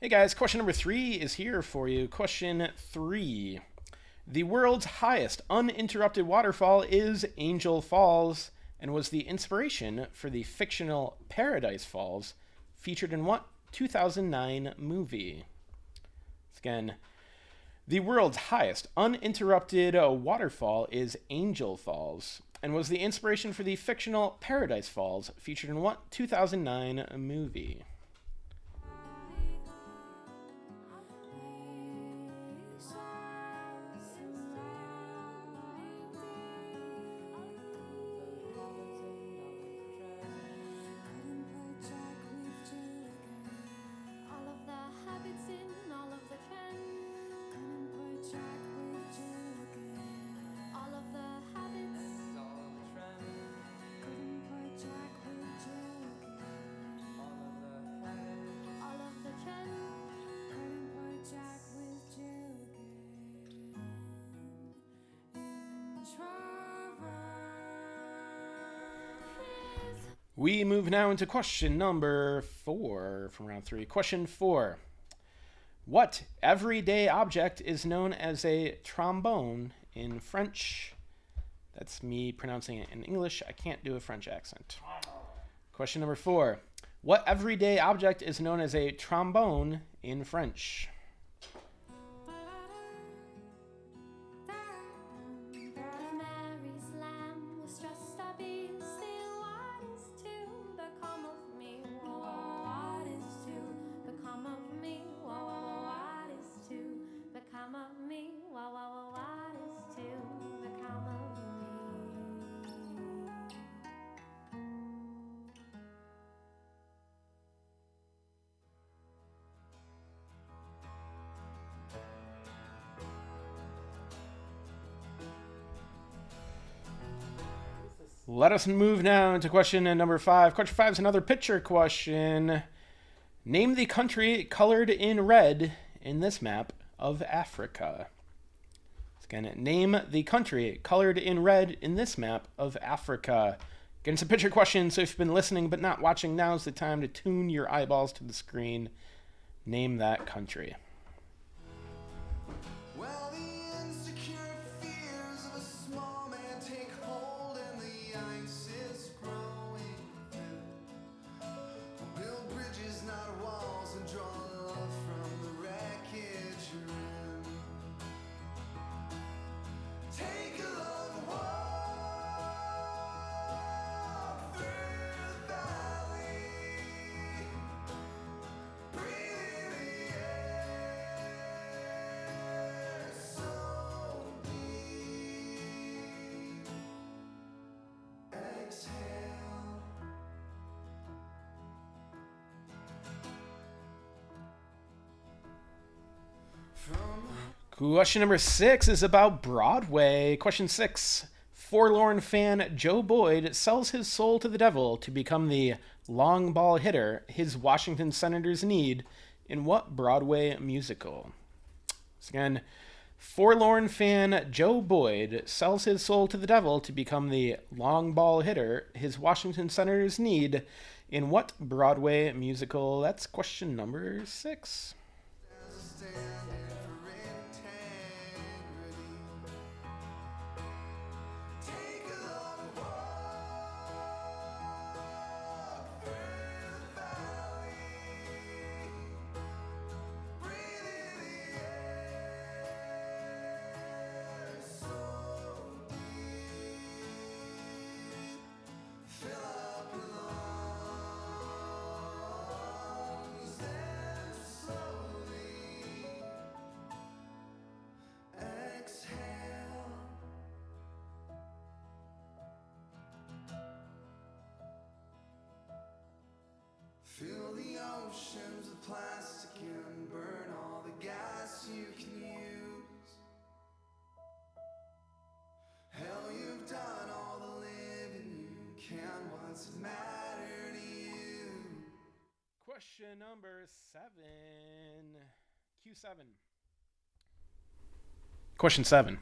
Hey guys, question number 3 is here for you. Question 3. The world's highest uninterrupted waterfall is Angel Falls and was the inspiration for the fictional Paradise Falls featured in what 2009 movie? Again, the world's highest uninterrupted waterfall is Angel Falls and was the inspiration for the fictional Paradise Falls featured in what 2009 movie? We move now into question number 4 from round 3. Question 4. What everyday object is known as a trombone in French? That's me pronouncing it in English. I can't do a French accent. Question number 4. What everyday object is known as a trombone in French? Let us move now into question number 5. Question 5 is another picture question. Name the country colored in red in this map of Africa. Again, name the country colored in red in this map of Africa. Again, it's a picture question, so if you've been listening but not watching, now's the time to tune your eyeballs to the screen. Name that country. Well, the insecure fears of a small man take hold and the ice is growing thin. Build bridges, not walls, and draw love from the wreckage you're in. Take a long walk through the valley. Breathe in the air so deep. Exhale. Question number 6 is about Broadway. Question 6. Forlorn fan Joe Boyd sells his soul to the devil to become the long ball hitter his Washington Senators need in what Broadway musical? So again, forlorn fan Joe Boyd sells his soul to the devil to become the long ball hitter his Washington Senators need in what Broadway musical? That's question number 6. Standing for Question number 7. Q7. Question 7.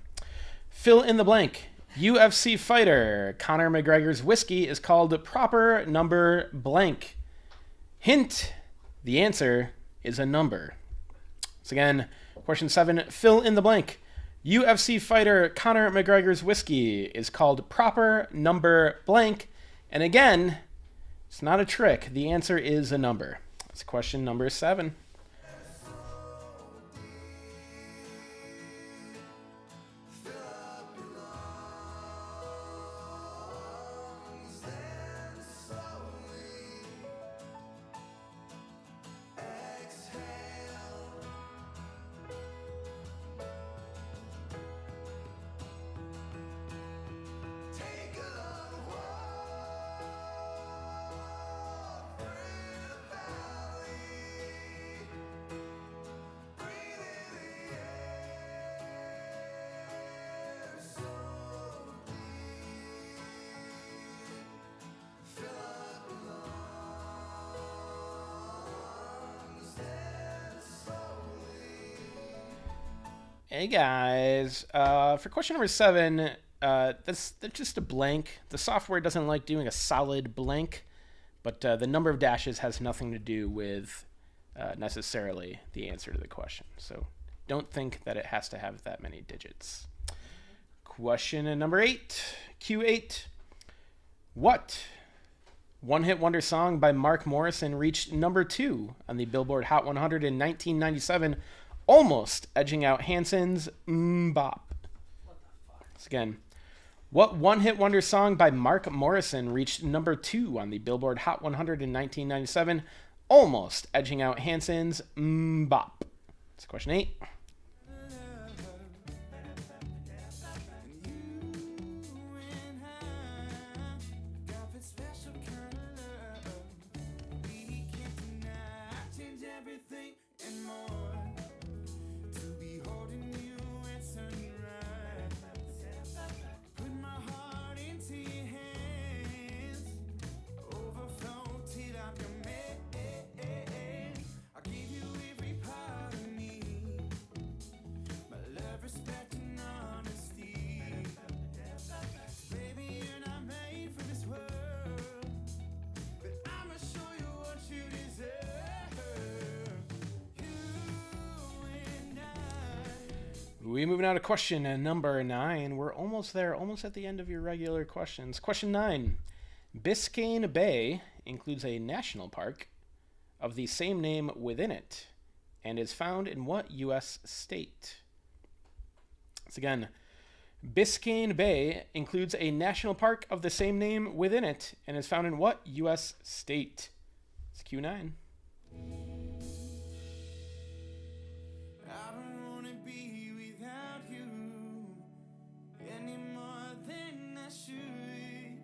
Fill in the blank. UFC fighter Conor McGregor's whiskey is called proper number blank. Hint, the answer is a number. So again, question 7, fill in the blank. UFC fighter Conor McGregor's whiskey is called proper number blank. And again, it's not a trick. The answer is a number. That's question number 7. Hey guys, for question number 7, that's just a blank. The software doesn't like doing a solid blank, but the number of dashes has nothing to do with necessarily the answer to the question. So don't think that it has to have that many digits. Question number 8, Q8. What one-hit wonder song by Mark Morrison reached number 2 on the Billboard Hot 100 in 1997, almost edging out Hanson's Bop? What the fuck? So again, what one-hit wonder song by Mark Morrison reached number 2 on the Billboard Hot 100 in 1997, almost edging out Hanson's Bop? That's question 8. Everything and more to be holding you at sunrise. Put my heart into your hands, overflow till I'm your man. I give you every part of me, my love, respect, and honesty. Baby, you're not made for this world, but I'ma show you what you deserve. We moving on to question number 9. We're almost there, almost at the end of your regular questions. Question 9. Biscayne Bay includes a national park of the same name within it and is found in what U.S. state? Once again, Biscayne Bay includes a national park of the same name within it and is found in what U.S. state? It's Q9. I don't wanna be without you any more than I should.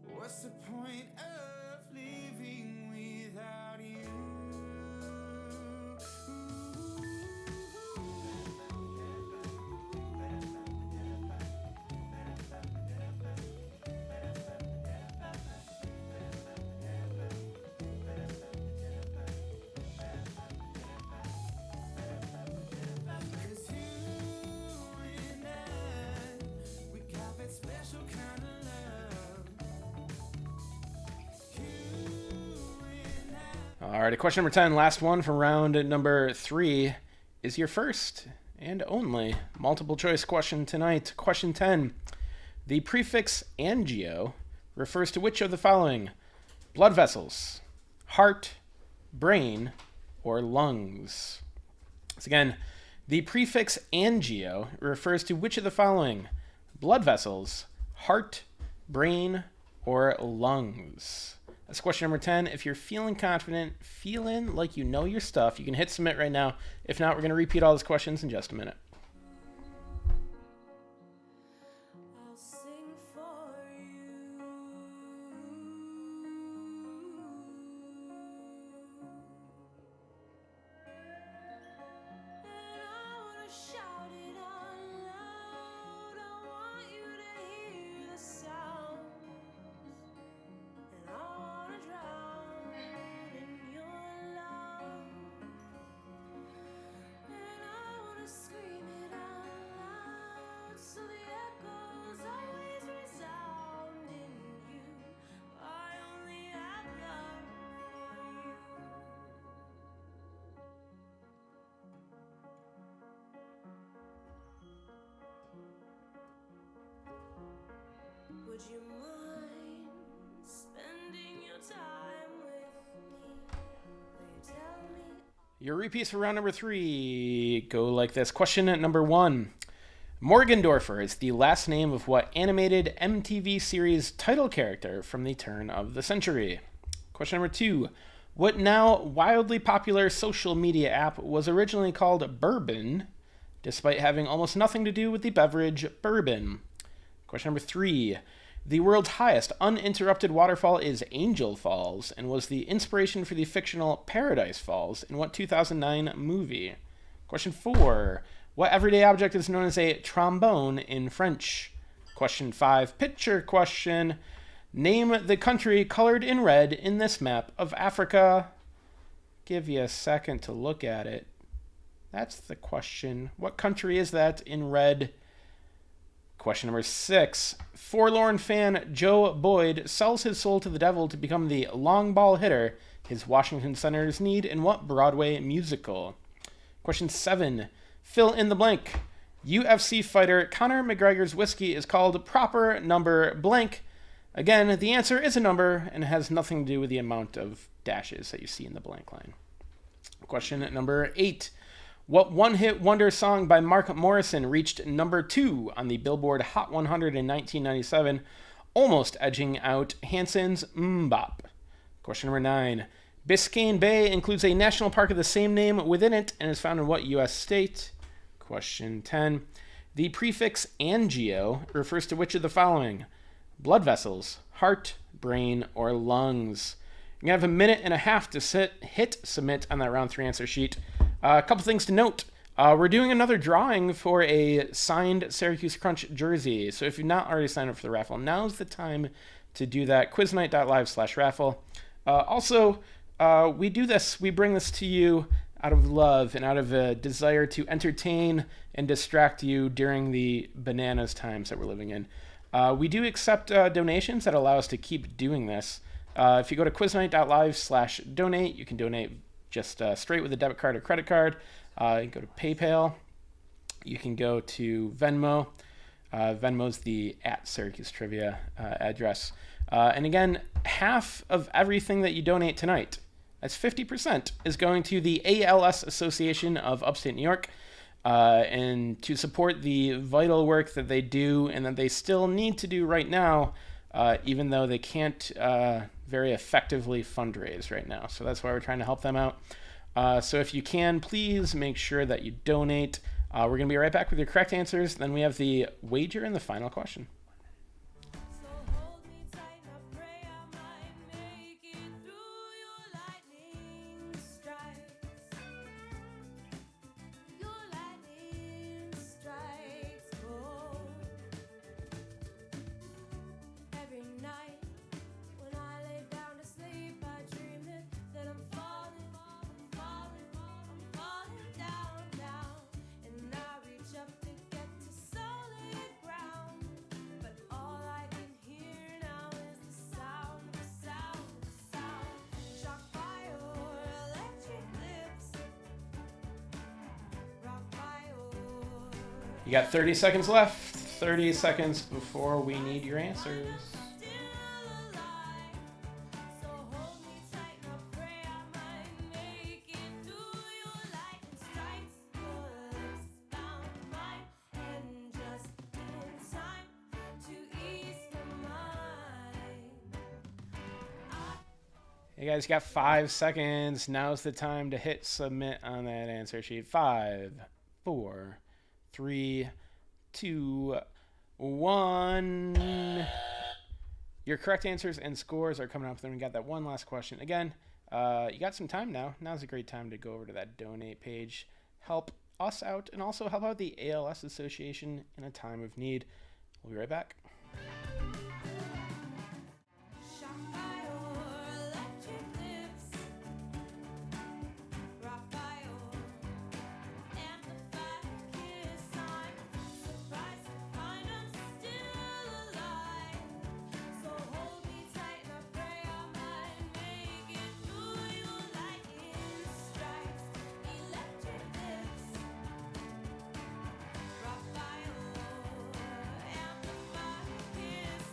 What's the point of living without you? Cause you and I, we got that special kind of love. You and I. All right, question number 10, last one from round number 3, is your first and only multiple choice question tonight. Question 10. The prefix angio refers to which of the following? Blood vessels, heart, brain, or lungs? So again, the prefix angio refers to which of the following? Blood vessels, heart, brain, or lungs? That's question number 10. If you're feeling confident, feeling like you know your stuff, you can hit submit right now. If not, we're going to repeat all those questions in just a minute. I'll sing for you. And I wanna shout it out loud. I want you to hear the sound. And I wanna drown in your Would you mind spending your time with me? Will you tell me? Your repeats for round number 3 go like this. Question number 1. Morgendorffer is the last name of what animated MTV series title character from the turn of the century? Question number 2. What now wildly popular social media app was originally called Bourbon, despite having almost nothing to do with the beverage bourbon? Question number 3. The world's highest uninterrupted waterfall is Angel Falls and was the inspiration for the fictional Paradise Falls in what 2009 movie? Question 4. What everyday object is known as a trombone in French? Question 5. Picture question. Name the country colored in red in this map of Africa. Give you a second to look at it. That's the question. What country is that in red? Question number 6. Forlorn fan Joe Boyd sells his soul to the devil to become the long ball hitter his Washington Senators need in what Broadway musical? Question 7. Fill in the blank. UFC fighter Conor McGregor's whiskey is called proper number blank. Again, the answer is a number and has nothing to do with the amount of dashes that you see in the blank line. Question number 8. What one-hit wonder song by Mark Morrison reached number 2 on the Billboard Hot 100 in 1997, almost edging out Hanson's Mbop? Question number 9. Biscayne Bay includes a national park of the same name within it and is found in what U.S. state? Question 10. The prefix angio refers to which of the following? Blood vessels, heart, brain, or lungs? You're going to have a minute and a half to hit submit on that round 3 answer sheet. A couple things to note. We're doing another drawing for a signed Syracuse Crunch jersey. So if you've not already signed up for the raffle, now's the time to do that. Quiznight.live/raffle. Also, we do this. We bring this to you out of love and out of a desire to entertain and distract you during the bananas times that we're living in. We do accept donations that allow us to keep doing this. If you go to quiznight.live/donate, you can donate just straight with a debit card or credit card. You can go to PayPal. You can go to Venmo. Venmo's the @Syracuse Trivia address. And again, half of everything that you donate tonight, that's 50%, is going to the ALS Association of Upstate New York, and to support the vital work that they do and that they still need to do right now, even though they can't very effectively fundraise right now. So that's why we're trying to help them out. So if you can, please make sure that you donate. We're going to be right back with your correct answers. Then we have the wager and the final question. So hold me tight, I pray I might make it through your lightning strikes. Your lightning strikes gold. Every night when I lay down to sleep, I dream that I'm falling, down. And I reach up to get to solid ground. But all I can hear now is the sound. Shocked by your electric lips. Rocked by your... You got 30 seconds left. 30 seconds before we need your answers. So hold me tight, I pray I might make it through your lightning strikes. Your lips found mine, and just in time to ease my mind. Hey guys, you got 5 seconds. Now's the time to hit submit on that answer sheet. 5, 4, 3, 2, 1. Your correct answers and scores are coming up. Then we got that one last question. Again, you got some time now. Now's a great time to go over to that donate page. Help us out and also help out the ALS Association in a time of need. We'll be right back. Shocked by your electric lips. Rocked by your amplified kiss. I'm surprised to find I'm still alive. So hold me tight and I pray I might make it through your lightning strikes. Electric lips. Rocked by your amplified kiss.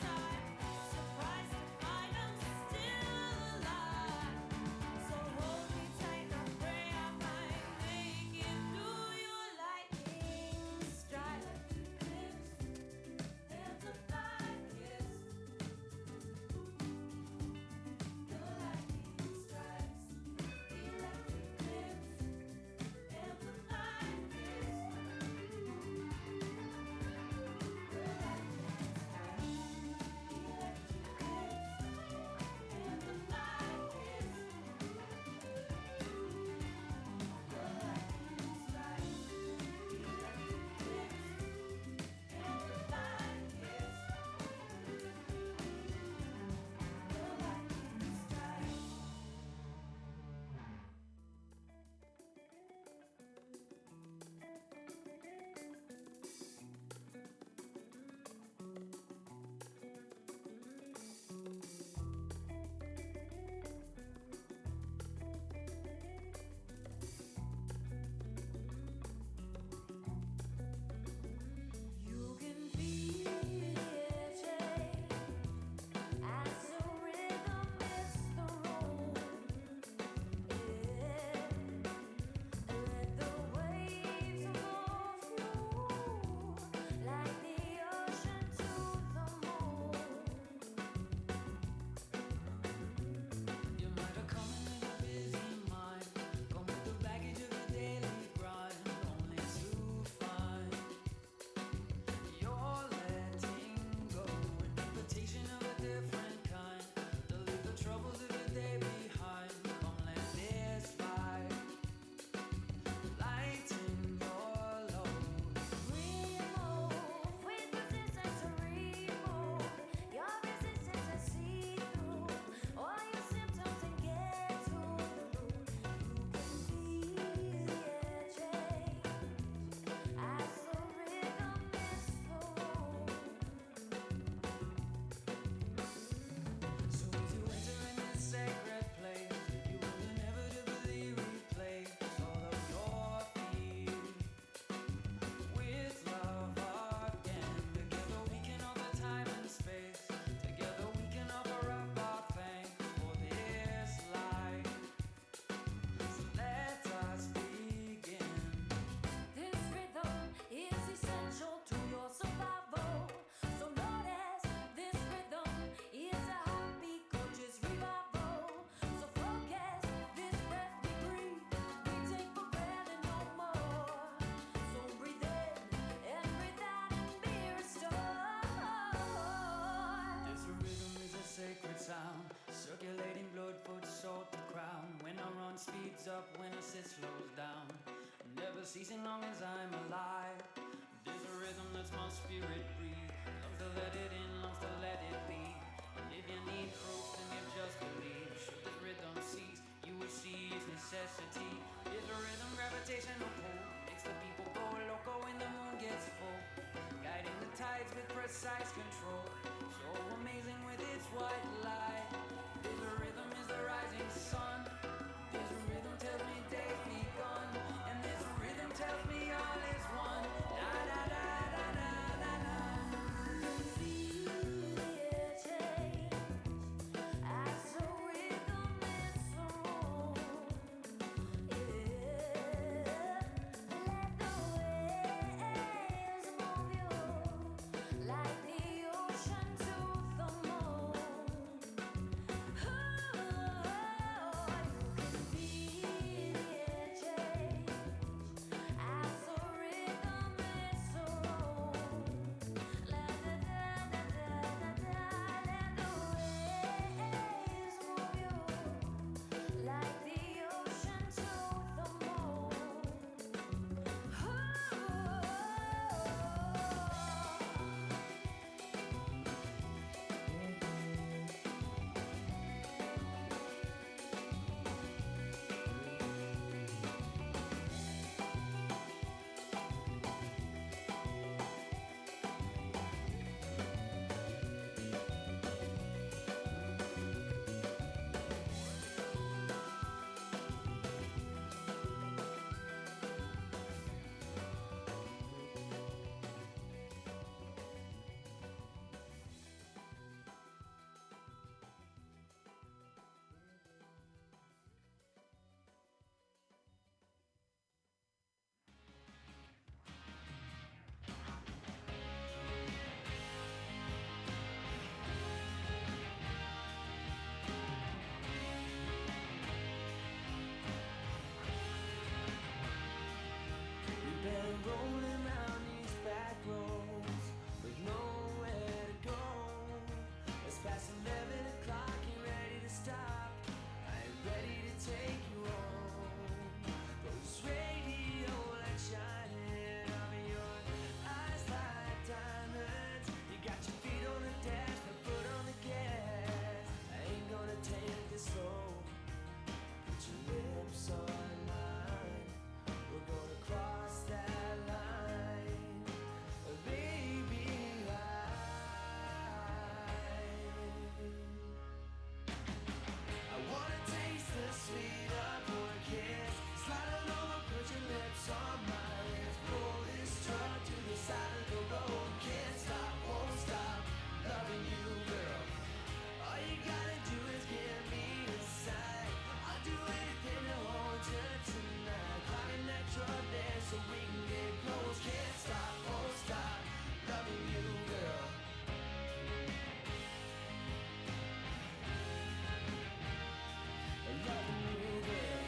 speeds up when a sit slows down. Never ceasing long as I'm alive. There's a rhythm that's my spirit breathe. Loves to let it in, loves to let it be. And if you need proof, then you just believe. Should this rhythm cease, you will see its necessity. There's a rhythm, gravitational pull. Makes the people go loco when the moon gets full. Guiding the tides with precise control. So amazing with its white light. There's a rhythm is the rising sun. There's a rhythm tells me day's begun. And this rhythm tells me all is one. Da da da da da da da. Feel it change as a rhythm is song. Yeah, let the waves move you like the ocean to the moon. Oh, you can feel it change as a rhythm is song. La da da da da da da, let the waves move you like the ocean to the moon. We've been rolling around these back roads with nowhere to go. It's past 11 o'clock, you ready to stop? I ain't ready to take you home. Those radio lights shining on your eyes like diamonds. You got your feet on the dash, my foot on the gas. I ain't gonna take this slow. Put your lips on mine. We're gonna cross that line, baby. I wanna taste the sweet of your kiss. Slide on over, put your lips on my lips. Pull this truck to the side of the road. Can't stop, won't stop loving you, girl. All you gotta do is give me a sign. I'll do anything to hold you tonight. Climbing that truck there so we can get close. Can't stop, won't stop loving you, girl. Loving you, girl.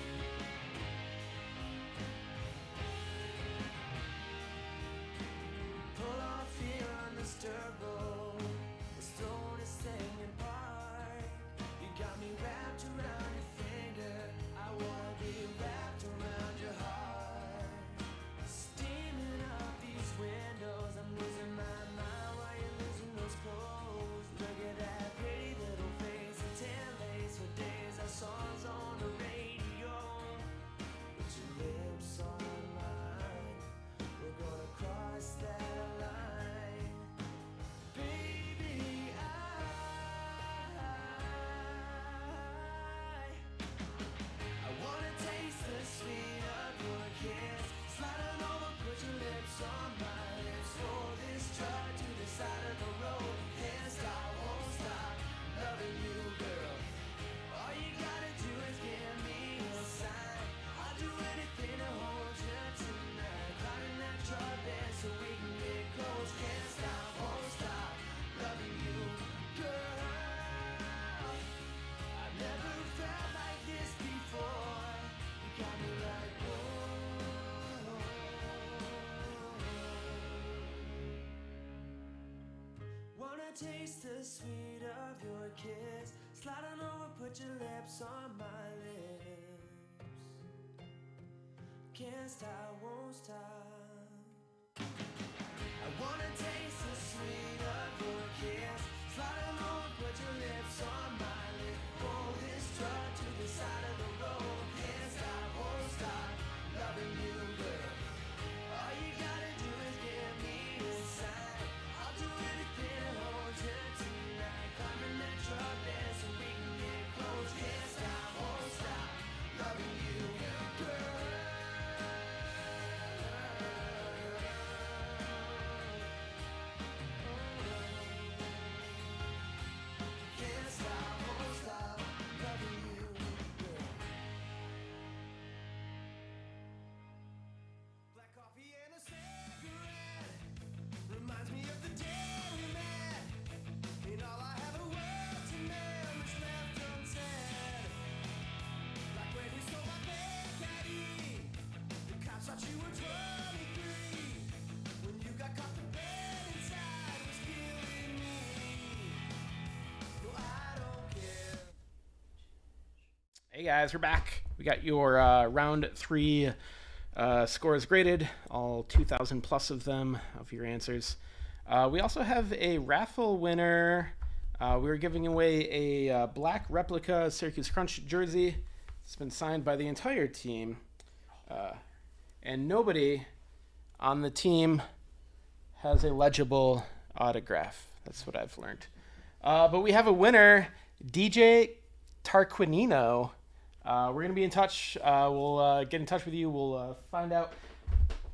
Pull off here on this dirt road. The stone is singing part. You got me wrapped around your finger. I wanna be wrapped around your heart. Steaming up these windows. I'm losing my mind while you're losing those clothes. Look at that pretty little face and tan lace for days. Our songs on the radio. Put your lips on mine. We're gonna cross that line. Baby, I wanna taste the sweet of your kiss. Slide on over, put your lips on my lips. Roll this truck to the side of the road. Can't stop, won't stop loving you, girl. All you gotta do is give me a sign. I'll do anything to hold you tonight. Climbing that truck there so we can get close. Can't stop, won't stop loving you, girl. I've never felt like this before. You got me like, whoa. Wanna taste the sweet of your kiss. Slide on over, put your lips on my lips. Can't stop, won't stop. I wanna taste the sweet of your kiss. Sliding on, put your lips on my lip. Pull this truck to the side of the road. Can't stop, won't stop. Loving you, girl. All you gotta do is give me a sign. I'll do anything to hold you tonight. Climb in that truck there so we can get close. Can't stop, won't stop. Loving you, girl. Can't stop, won't stop. Loving you, girl. Black coffee and a cigarette reminds me of the day we met. And all I have are words and memories left unsaid. Like when you stole my big caddy, the cops thought you were 23. When you got caught, the pain inside was killing me. No, I don't care. Hey guys, we're back. We got your round 3 scores graded, all 2,000 plus of them, of your answers. We also have a raffle winner. We were giving away a black replica Syracuse Crunch jersey. It's been signed by the entire team. And nobody on the team has a legible autograph. That's what I've learned. But we have a winner, DJ Tarquinino. We're going to be in touch. We'll get in touch with you. We'll find out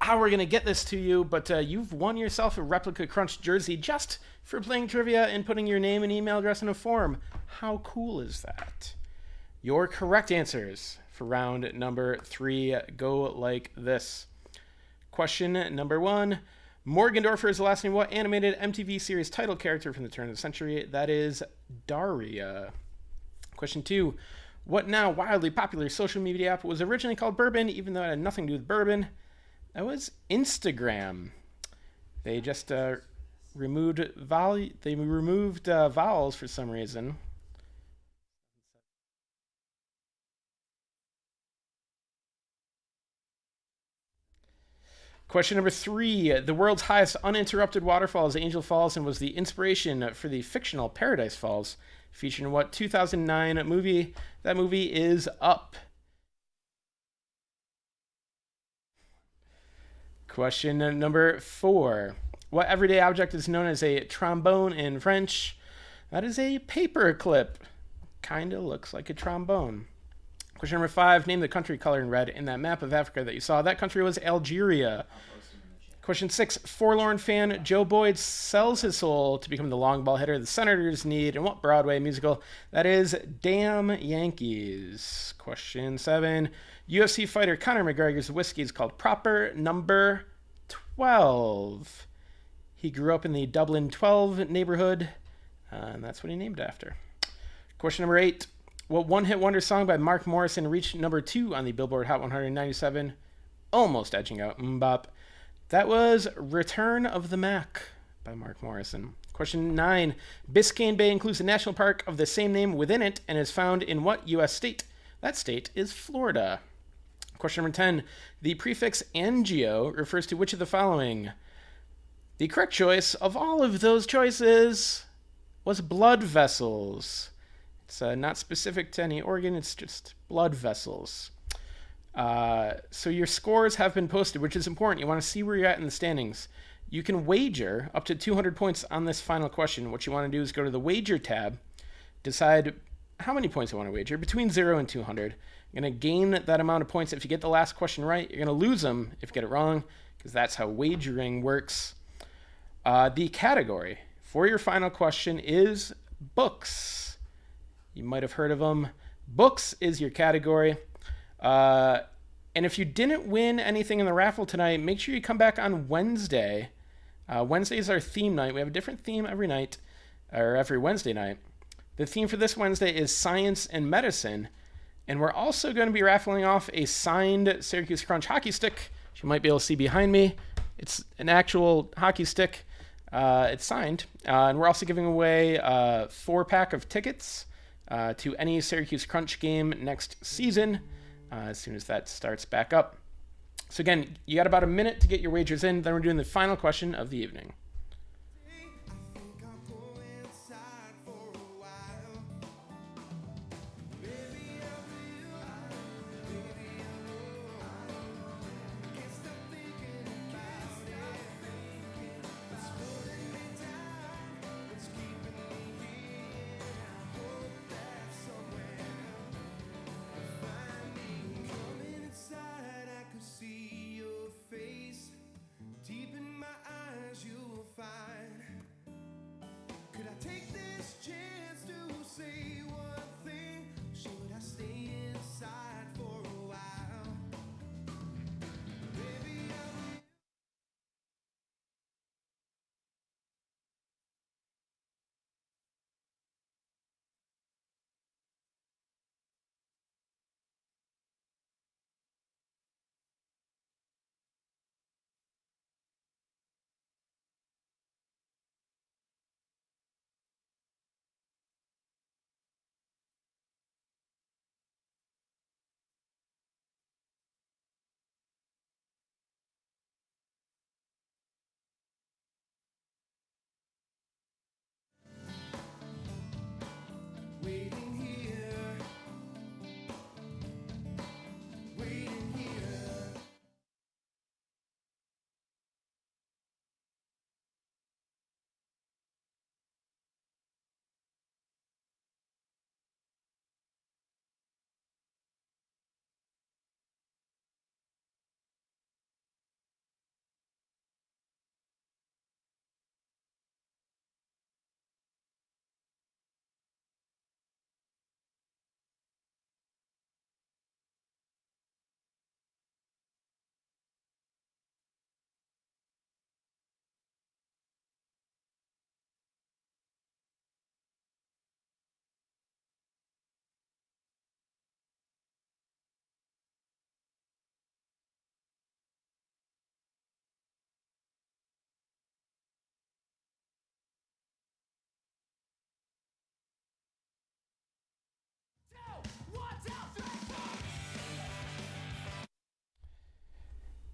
how we're going to get this to you. But you've won yourself a replica Crunch jersey just for playing trivia and putting your name and email address in a form. How cool is that? Your correct answers for round number 3 go like this. Question number 1. Morgendorffer is the last name of what animated MTV series title character from the turn of the century? That is Daria. Question 2. What now wildly popular social media app was originally called Bourbon, even though it had nothing to do with bourbon? That was Instagram. They just removed vowels for some reason. Question number 3. The world's highest uninterrupted waterfall is Angel Falls and was the inspiration for the fictional Paradise Falls, featured in what 2009 movie? That movie is Up. Question number 4. What everyday object is known as a trombone in French? That is a paper clip. Kinda looks like a trombone. Question number 5. Name the country colored in red in that map of Africa that you saw. That country was Algeria. Question 6. Forlorn fan Joe Boyd sells his soul to become the long ball hitter the Senators need in what Broadway musical? That is Damn Yankees. Question 7. UFC fighter Conor McGregor's whiskey is called Proper Number 12. He grew up in the Dublin 12 neighborhood, and that's what he named after. Question number 8. What one-hit wonder song by Mark Morrison reached number 2 on the Billboard Hot 197, almost edging out Mbop? That was Return of the Mac by Mark Morrison. Question 9. Biscayne Bay includes a national park of the same name within it and is found in what U.S. state? That state is Florida. Question number 10. The prefix angio refers to which of the following? The correct choice of all of those choices was blood vessels. It's not specific to any organ, it's just blood vessels. So your scores have been posted, which is important. You want to see where you're at in the standings. You can wager up to 200 points on this final question. What you want to do is go to the wager tab, decide how many points you want to wager, between 0 and 200. You're going to gain that amount of points if you get the last question right. You're going to lose them if you get it wrong, because that's how wagering works. The category for your final question is books. You might have heard of them. Books is your category. And if you didn't win anything in the raffle tonight, make sure you come back on Wednesday. Wednesday is our theme night. We have a different theme every night, or every Wednesday night. The theme for this Wednesday is science and medicine. And we're also going to be raffling off a signed Syracuse Crunch hockey stick, which you might be able to see behind me. It's an actual hockey stick. It's signed. And we're also giving away a 4-pack of tickets to any Syracuse Crunch game next season, as soon as that starts back up. So again, you got about a minute to get your wagers in. Then we're doing the final question of the evening. I think I'll go inside for a while. Baby, I will. Baby, I know. Can't stop thinking about it. It's holding me down. It's keeping me here. I hope that somewhere you'll find me. Coming inside, I could see your face. Deep in my eyes, you will find. Could I take this chance to say one thing? Should I stay inside for a while? Baby, I'm waiting here. Waiting here.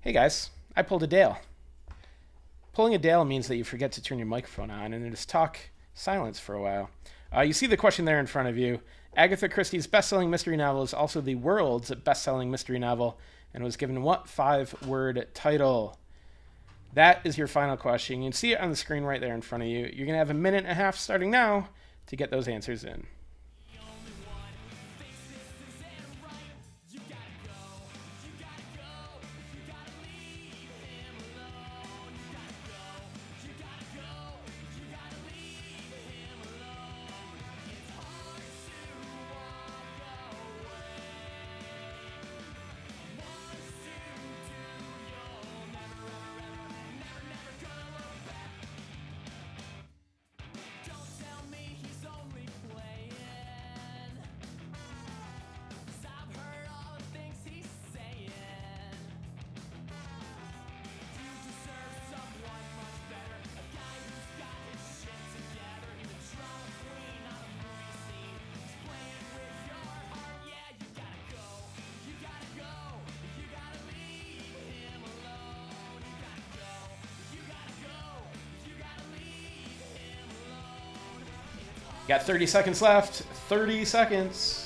Hey guys, I pulled a Dale. Pulling a Dale means that you forget to turn your microphone on and just talk silence for a while. You see the question there in front of you. Agatha Christie's best-selling mystery novel is also the world's best-selling mystery novel and was given what 5-word title? That is your final question. You can see it on the screen right there in front of you. You're going to have a minute and a half starting now to get those answers in. Got 30 seconds left. 30 seconds.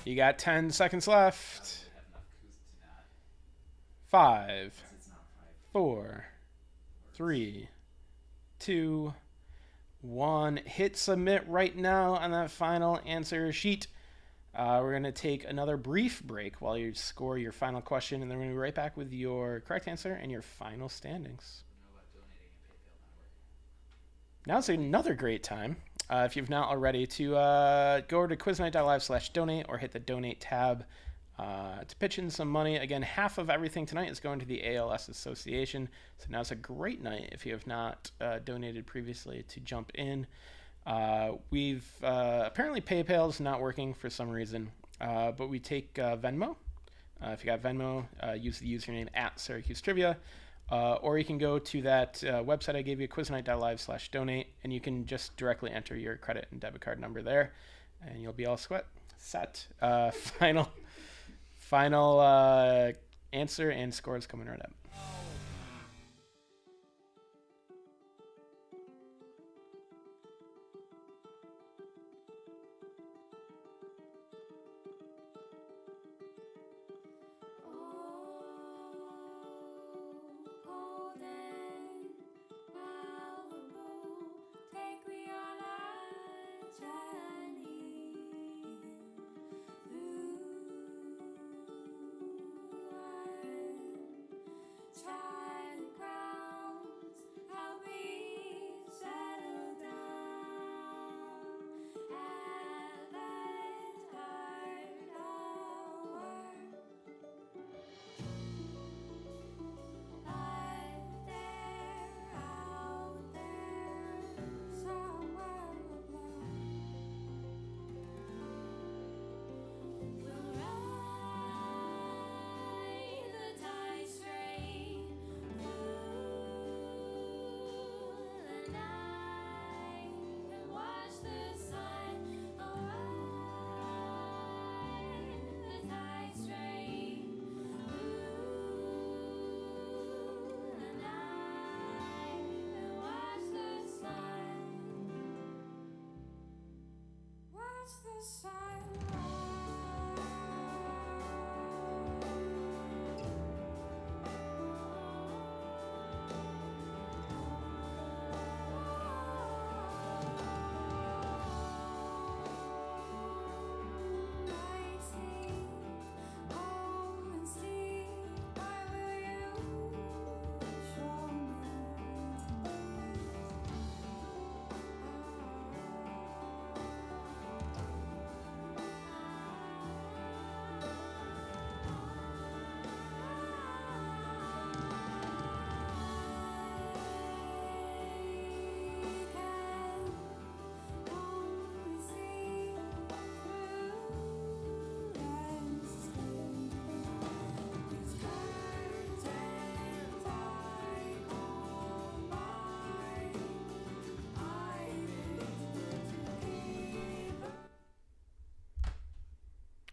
You got 10 seconds left. 5, 4, 3, 2, 1. Hit submit right now on that final answer sheet. We're going to take another brief break while you score your final question, and then we're going to be right back with your correct answer and your final standings. Now's another great time, if you've not already, to go over to quiznight.live/donate or hit the donate tab to pitch in some money. Again, half of everything tonight is going to the ALS Association. So now's a great night if you have not donated previously to jump in. We've apparently PayPal's not working for some reason, but we take Venmo. If you got Venmo, use the username at Syracuse Trivia. Or you can go to that website I gave you, quiznight.live/donate, and you can just directly enter your credit and debit card number there, and you'll be all set. Final answer and scores coming right up.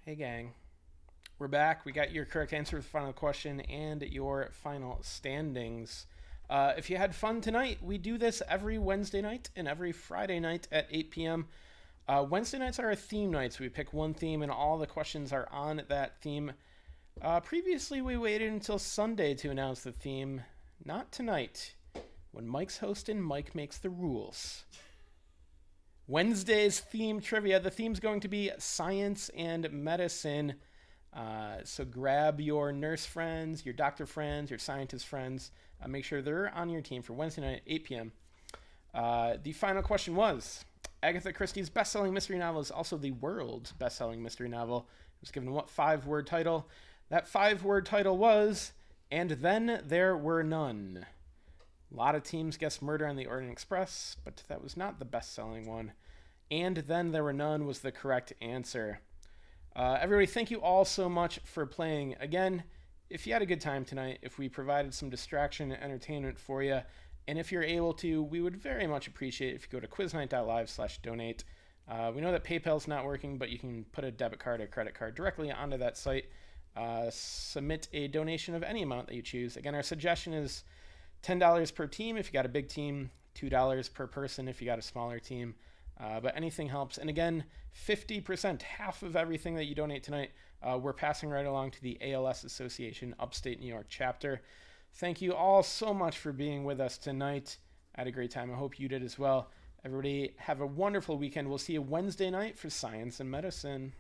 Hey gang, we're back. We got your correct answer to the final question and your final standings. If you had fun tonight, we do this every Wednesday night and every Friday night at 8 p.m. Wednesday nights are our theme nights. We pick one theme and all the questions are on that theme. Previously, we waited until Sunday to announce the theme. Not tonight. When Mike's hosting, Mike makes the rules. Wednesday's theme trivia. The theme's going to be science and medicine. So grab your nurse friends, your doctor friends, your scientist friends. Make sure they're on your team for Wednesday night at 8 p.m. The final question was, Agatha Christie's best-selling mystery novel is also the world's best-selling mystery novel. It was given what 5-word title? That 5-word title was, And Then There Were None. A lot of teams guessed Murder on the Orient Express, but that was not the best-selling one. And Then There Were None was the correct answer. Everybody, thank you all so much for playing. Again, if you had a good time tonight, if we provided some distraction and entertainment for you, and if you're able to, we would very much appreciate it if you go to quiznight.live/donate. We know that PayPal's not working, but you can put a debit card or credit card directly onto that site. Submit a donation of any amount that you choose. Again, our suggestion is $10 per team if you got a big team, $2 per person if you got a smaller team. But anything helps. And again, 50%, half of everything that you donate tonight, we're passing right along to the ALS Association Upstate New York chapter. Thank you all so much for being with us tonight. I had a great time. I hope you did as well. Everybody have a wonderful weekend. We'll see you Wednesday night for Science and Medicine.